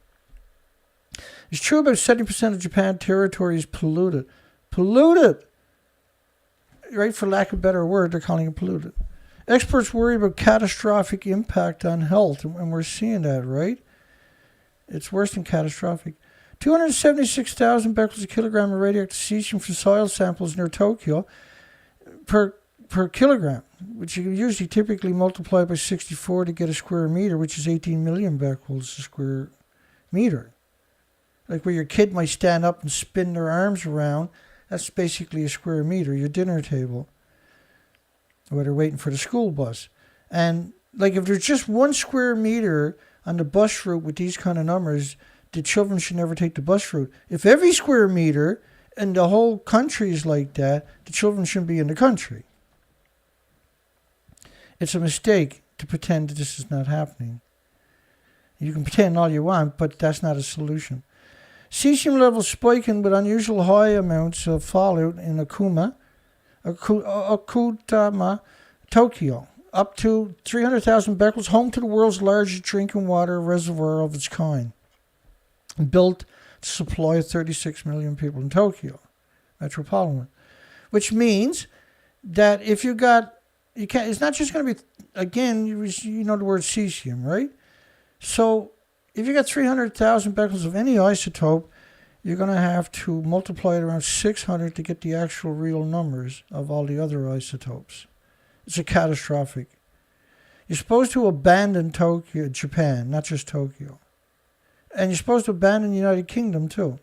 It's true about 70% of Japan territory is polluted. Polluted! Right, for lack of a better word, they're calling it polluted. Experts worry about catastrophic impact on health, and we're seeing that, right? It's worse than catastrophic. 276,000 becquerels a kilogram of radioactive cesium from soil samples near Tokyo per kilogram, which you usually typically multiply by 64 to get a square meter, which is 18 million becquerels a square meter. Like where your kid might stand up and spin their arms around, that's basically a square meter, your dinner table, where they're waiting for the school bus. And like if there's just 1 square meter on the bus route with these kind of numbers, the children should never take the bus route. If every square meter in the whole country is like that, the children shouldn't be in the country. It's a mistake to pretend that this is not happening. You can pretend all you want, but that's not a solution. Cesium levels spiking with unusual high amounts of fallout in Okutama, Tokyo, up to 300,000 becquerels, home to the world's largest drinking water reservoir of its kind, built to supply 36 million people in Tokyo metropolitan, which means that if it's not just going to be, again, you know the word cesium, right? So if you got 300,000 becquerels of any isotope, you're going to have to multiply it around 600 to get the actual real numbers of all the other isotopes. It's a catastrophic. You're supposed to abandon Tokyo, Japan, not just Tokyo. And you're supposed to abandon the United Kingdom too,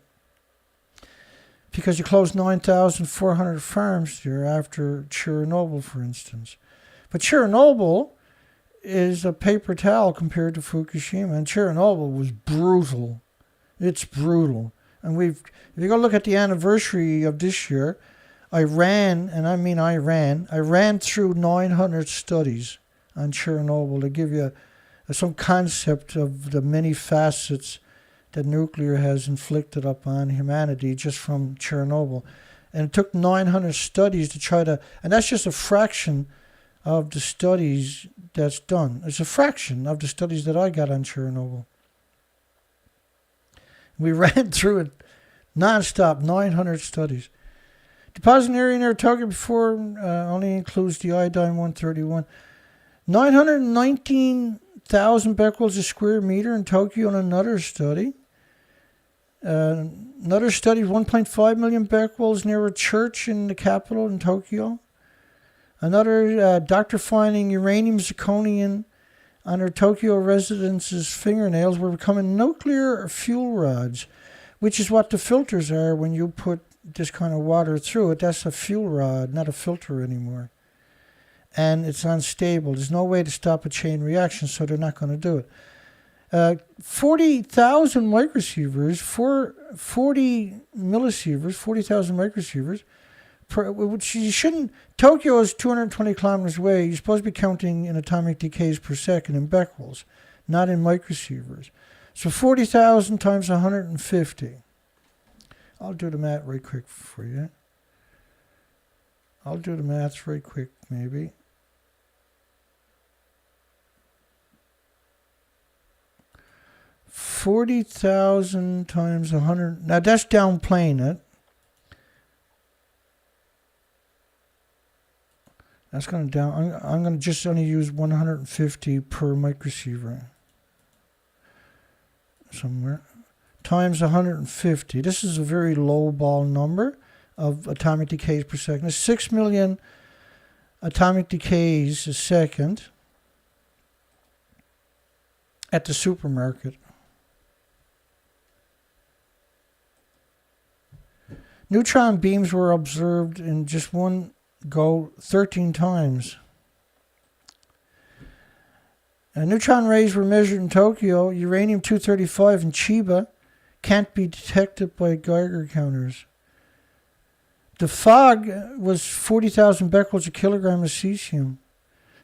because you closed 9,400 farms there after Chernobyl, for instance. But Chernobyl is a paper towel compared to Fukushima, and Chernobyl was brutal. It's brutal. And if you go look at the anniversary of this year, I ran through 900 studies on Chernobyl to give you some concept of the many facets that nuclear has inflicted upon humanity just from Chernobyl. And it took 900 studies to try to, and that's just a fraction of the studies that's done. It's a fraction of the studies that I got on Chernobyl. We ran through it non-stop, 900 studies. Deposit area near Tokyo before only includes the iodine-131. 919,000 becquerels a square meter in Tokyo in another study. Another study, 1.5 million becquerels near a church in the capital in Tokyo. Another doctor finding uranium zirconium on her Tokyo residents' fingernails were becoming nuclear fuel rods, which is what the filters are when you put this kind of water through it, that's a fuel rod, not a filter anymore. And it's unstable. There's no way to stop a chain reaction, so they're not going to do it. 40,000 microsieverts, 40 millisieverts, 40,000 microsieverts, which you shouldn't. Tokyo is 220 kilometers away. You're supposed to be counting in atomic decays per second in becquerels, not in microsieverts. So 40,000 times 150. I'll do the math right quick for you. I'll do the maths right quick, maybe. $40,000 times 100. Now that's downplaying it. That's going to down. I'm going to just only use 150 per microsiever. Somewhere. Times 150. This is a very low ball number of atomic decays per second. It's 6 million atomic decays a second at the supermarket. Neutron beams were observed in just one go 13 times. Neutron rays were measured in Tokyo. Uranium-235 in Chiba can't be detected by Geiger counters. The fog was 40,000 becquerels a kilogram of cesium.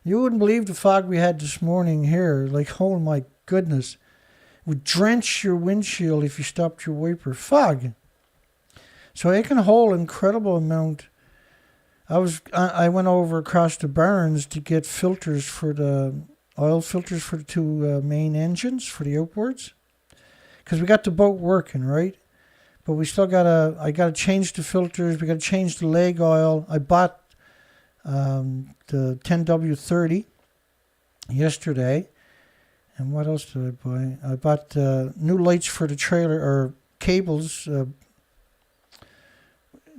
You wouldn't believe the fog we had this morning here. Like, oh my goodness. It would drench your windshield if you stopped your wiper. Fog. So it can hold an incredible amount. I went over across the barns to get filters for the oil filters for the two main engines for the outboards, because we got the boat working, right? But we still I gotta change the filters. We gotta change the leg oil. I bought the 10W30 yesterday, and what else did I buy? I bought new lights for the trailer, or cables.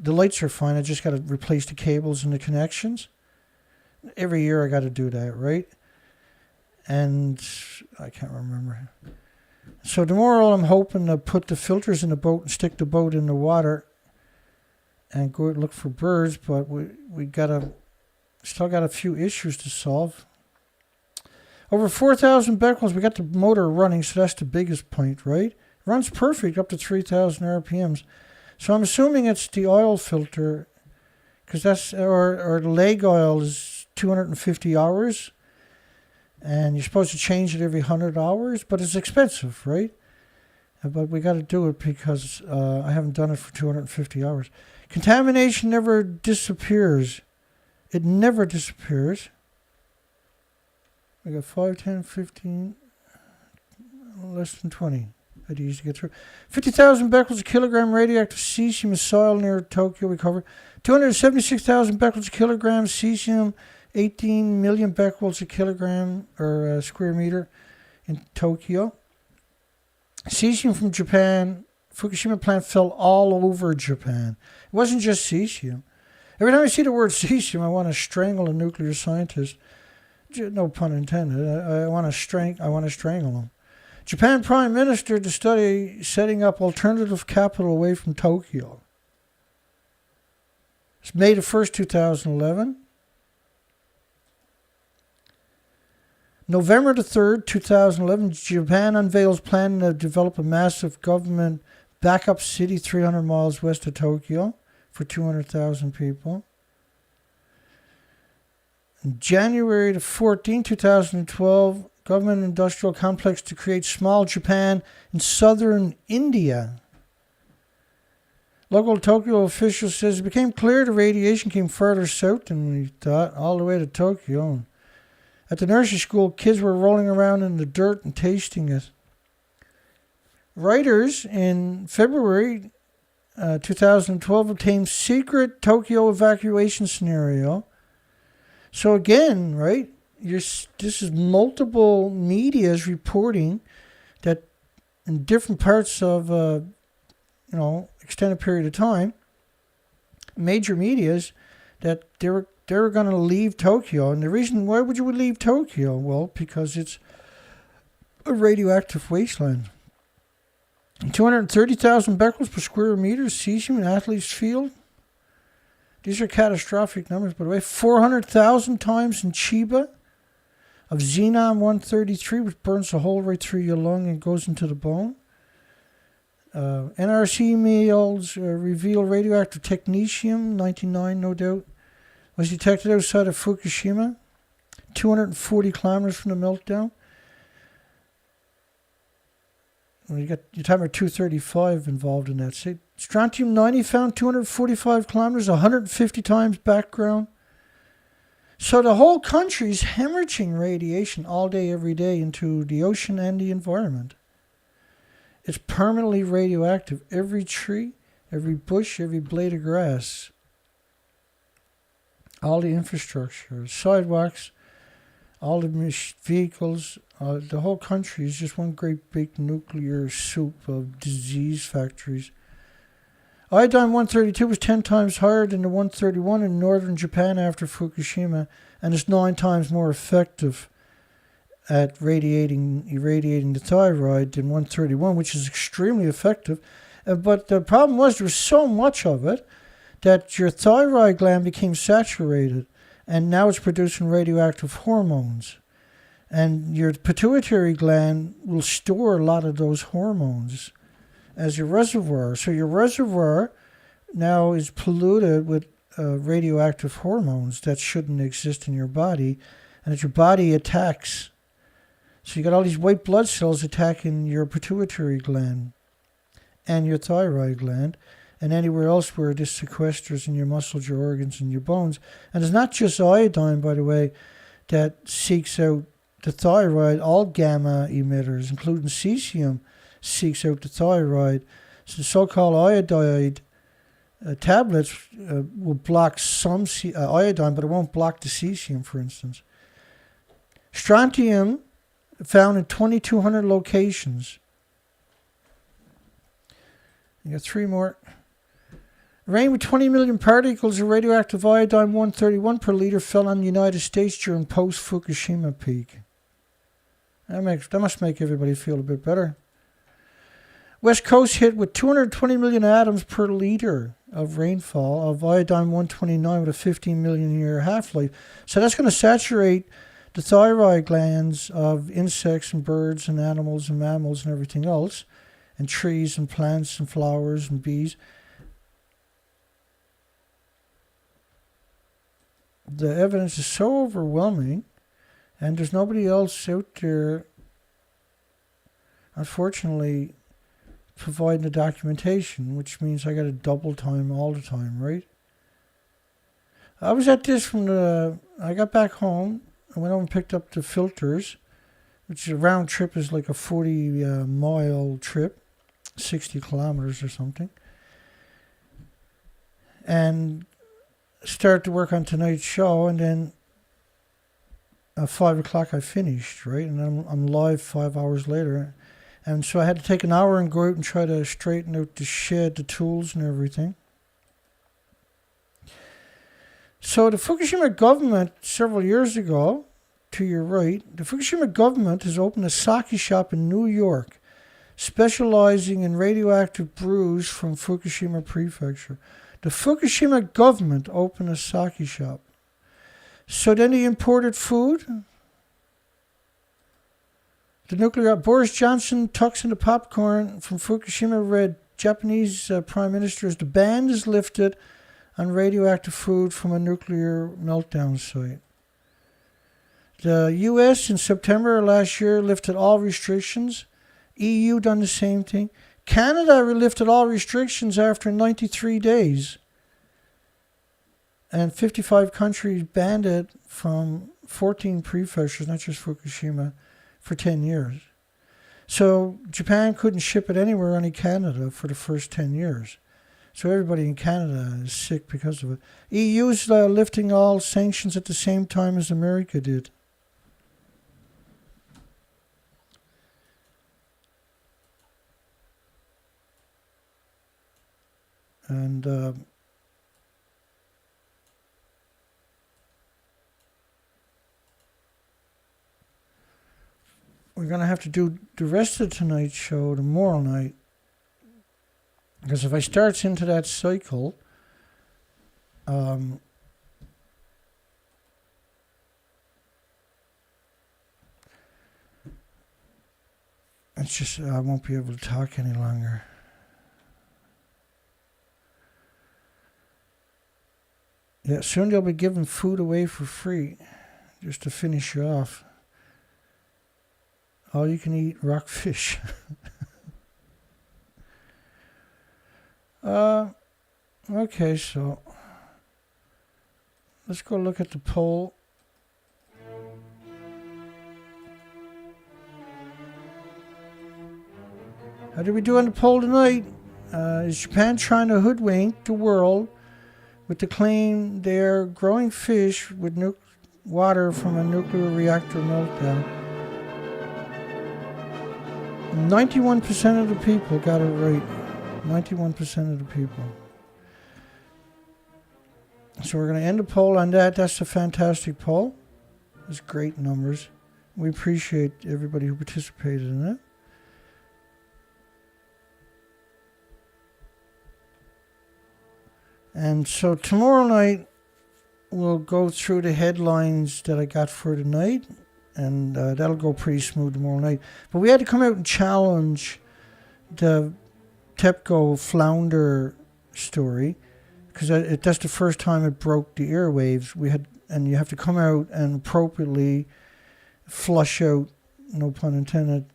The lights are fine. I just got to replace the cables and the connections. Every year I got to do that, right? And I can't remember. So tomorrow I'm hoping to put the filters in the boat and stick the boat in the water and go look for birds. But we still got a few issues to solve. Over 4,000 becquerels. We got the motor running, so that's the biggest point, right? It runs perfect up to 3,000 RPMs. So I'm assuming it's the oil filter, because that's, or the leg oil is 250 hours, and you're supposed to change it every 100 hours, but it's expensive, right? But we got to do it because I haven't done it for 250 hours. Contamination never disappears. It never disappears. We got 5, 10, 15, less than 20. I'd easy to get through. 50,000 becquerels a kilogram radioactive cesium in soil near Tokyo recovered. 276,000 becquerels a kilogram cesium, 18 million becquerels a kilogram or square meter in Tokyo. Cesium from Japan. Fukushima plant fell all over Japan. It wasn't just cesium. Every time I see the word cesium, I want to strangle a nuclear scientist. No pun intended. I want to strangle them. Japan Prime Minister to study setting up alternative capital away from Tokyo. It's May the 1st, 2011. November the 3rd, 2011, Japan unveils plan to develop a massive government backup city 300 miles west of Tokyo for 200,000 people. January the 14th, 2012, government industrial complex to create small Japan in southern India. Local Tokyo officials says it became clear the radiation came further south than we thought, all the way to Tokyo. At the nursery school, kids were rolling around in the dirt and tasting it. Writers in February 2012 obtained secret Tokyo evacuation scenario. So again, right? This is multiple medias reporting that in different parts of extended period of time, major medias, that they were going to leave Tokyo. And the reason why would you leave Tokyo? Well, because it's a radioactive wasteland. 230,000 becquerels per square meter cesium in athlete's field. These are catastrophic numbers, by the way. 400,000 times in Chiba of Xenon-133, which burns a hole right through your lung and goes into the bone. NRC emails reveal radioactive technetium-99, no doubt, was detected outside of Fukushima, 240 kilometers from the meltdown. Well, you got your timer 235 involved in that. Say, strontium-90 found 245 kilometers, 150 times background. So the whole country is hemorrhaging radiation all day, every day into the ocean and the environment. It's permanently radioactive. Every tree, every bush, every blade of grass, all the infrastructure, sidewalks, all the vehicles, the whole country is just one great big nuclear soup of disease factories. Iodine-132 was 10 times higher than the 131 in northern Japan after Fukushima, and is 9 times more effective at irradiating the thyroid than 131, which is extremely effective. But the problem was there was so much of it that your thyroid gland became saturated, and now it's producing radioactive hormones. And your pituitary gland will store a lot of those hormones as your reservoir. So your reservoir now is polluted with radioactive hormones that shouldn't exist in your body, and that your body attacks. So you got all these white blood cells attacking your pituitary gland and your thyroid gland, and anywhere else where this sequesters in your muscles, your organs, and your bones. And it's not just iodine, by the way, that seeks out the thyroid. All gamma emitters, including cesium, seeks out the thyroid. So the so-called iodide tablets will block some iodine, but it won't block the cesium, for instance. Strontium found in 2,200 locations. You got 3 more. Rain with 20 million particles of radioactive iodine-131 per liter fell on the United States during post-Fukushima peak. That must make everybody feel a bit better. West Coast hit with 220 million atoms per liter of rainfall of iodine-129 with a 15 million year half-life. So that's going to saturate the thyroid glands of insects and birds and animals and mammals and everything else, and trees and plants and flowers and bees. The evidence is so overwhelming, and there's nobody else out there, unfortunately, providing the documentation, which means I got to double time all the time, right? I was at this I got back home, I went over and picked up the filters, which is a round trip, is like a 40-mile trip, 60 kilometers or something, and start to work on tonight's show, and then at 5 o'clock I finished, right? And then I'm live 5 hours later. And so I had to take an hour and go out and try to straighten out the shed, the tools and everything. So the Fukushima government, several years ago, to your right, the Fukushima government has opened a sake shop in New York, specializing in radioactive brews from Fukushima Prefecture. The Fukushima government opened a sake shop. So then they imported food. The nuclear Boris Johnson tucks in the popcorn from Fukushima read Japanese Prime Minister as the ban is lifted on radioactive food from a nuclear meltdown site. The U.S. in September last year lifted all restrictions. EU done the same thing. Canada lifted all restrictions after 93 days. And 55 countries banned it from 14 prefectures, not just Fukushima, for 10 years. So Japan couldn't ship it anywhere, only Canada, for the first 10 years. So everybody in Canada is sick because of it. EU's lifting all sanctions at the same time as America did. And we're going to have to do the rest of tonight's show tomorrow night Because if I start into that cycle, it's just, I won't be able to talk any longer. Yeah, soon they'll be giving food away for free, just to finish you off. All you can eat rockfish. Okay, so let's go look at the poll. How did we do on the poll tonight? Is Japan trying to hoodwink the world with the claim they're growing fish with water from a nuclear reactor meltdown? 91% of the people got it right. 91% of the people. So we're going to end the poll on that. That's a fantastic poll. It's great numbers. We appreciate everybody who participated in it. And so tomorrow night, we'll go through the headlines that I got for tonight. And that'll go pretty smooth tomorrow night. But we had to come out and challenge the TEPCO flounder story, because that's the first time it broke the airwaves. And you have to come out and appropriately flush out, no pun intended,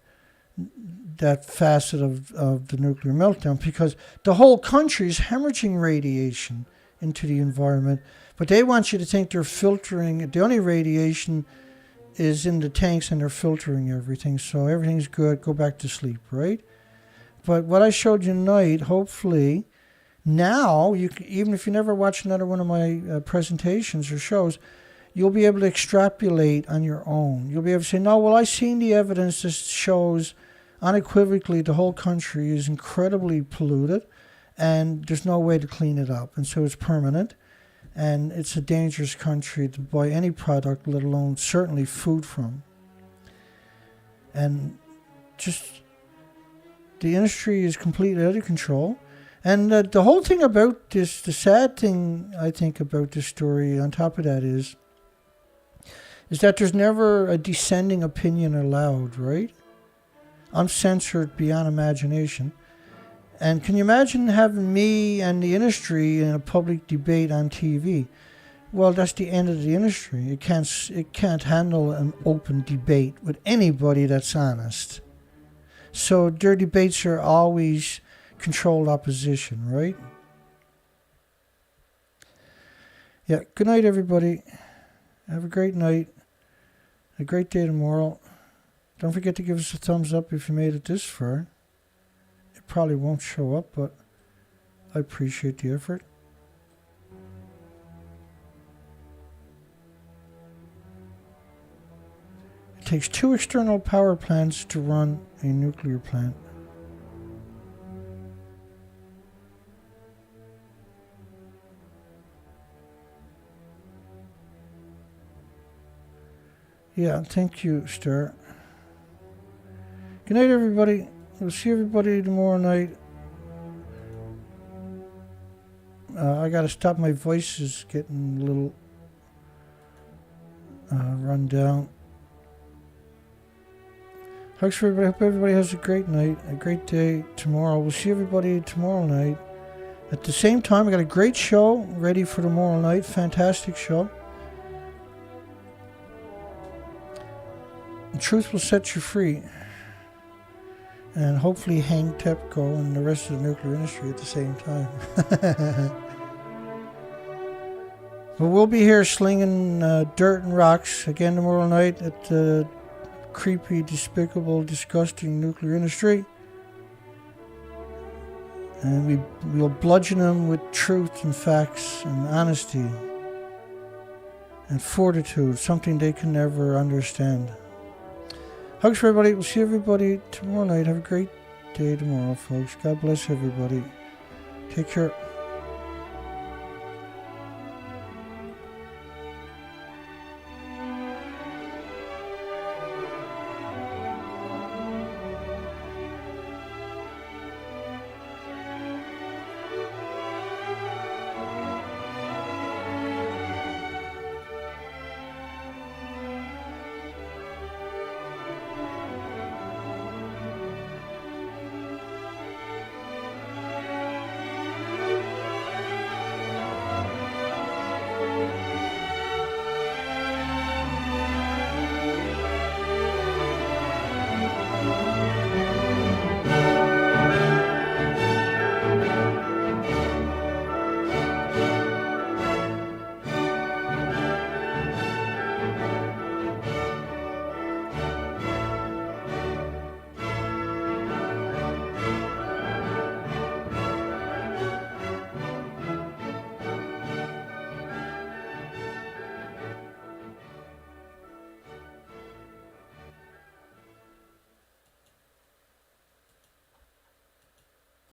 that facet of the nuclear meltdown, because the whole country is hemorrhaging radiation into the environment. But they want you to think they're filtering. The only radiation is in the tanks, and they're filtering everything, so everything's good. Go back to sleep, right? But what I showed you tonight, hopefully, now, even if you never watch another one of my presentations or shows, you'll be able to extrapolate on your own. You'll be able to say, no, well, I've seen the evidence that shows unequivocally the whole country is incredibly polluted, and there's no way to clean it up, and so it's permanent. And it's a dangerous country to buy any product, let alone certainly food from. And just the industry is completely out of control. And the whole thing about this, the sad thing I think about this story on top of that is that there's never a dissenting opinion allowed, right? Uncensored beyond imagination. And can you imagine having me and the industry in a public debate on TV? Well, that's the end of the industry. It can't handle an open debate with anybody that's honest. So their debates are always controlled opposition, right? Yeah, good night, everybody. Have a great night. A great day tomorrow. Don't forget to give us a thumbs up if you made it this far. Probably won't show up, but I appreciate the effort. It takes 2 external power plants to run a nuclear plant. Yeah, thank you, Star. Good night, everybody. We'll see everybody tomorrow night. I got to stop. My voice is getting a little run down. Hugs for everybody. Hope everybody has a great night, a great day tomorrow. We'll see everybody tomorrow night. At the same time, I got a great show ready for tomorrow night. Fantastic show. The truth will set you free. And hopefully hang TEPCO and the rest of the nuclear industry at the same time. But we'll be here slinging dirt and rocks again tomorrow night at the creepy, despicable, disgusting nuclear industry. And we'll bludgeon them with truth and facts and honesty and fortitude, something they can never understand. Hugs for everybody. We'll see everybody tomorrow night. Have a great day tomorrow, folks. God bless everybody. Take care.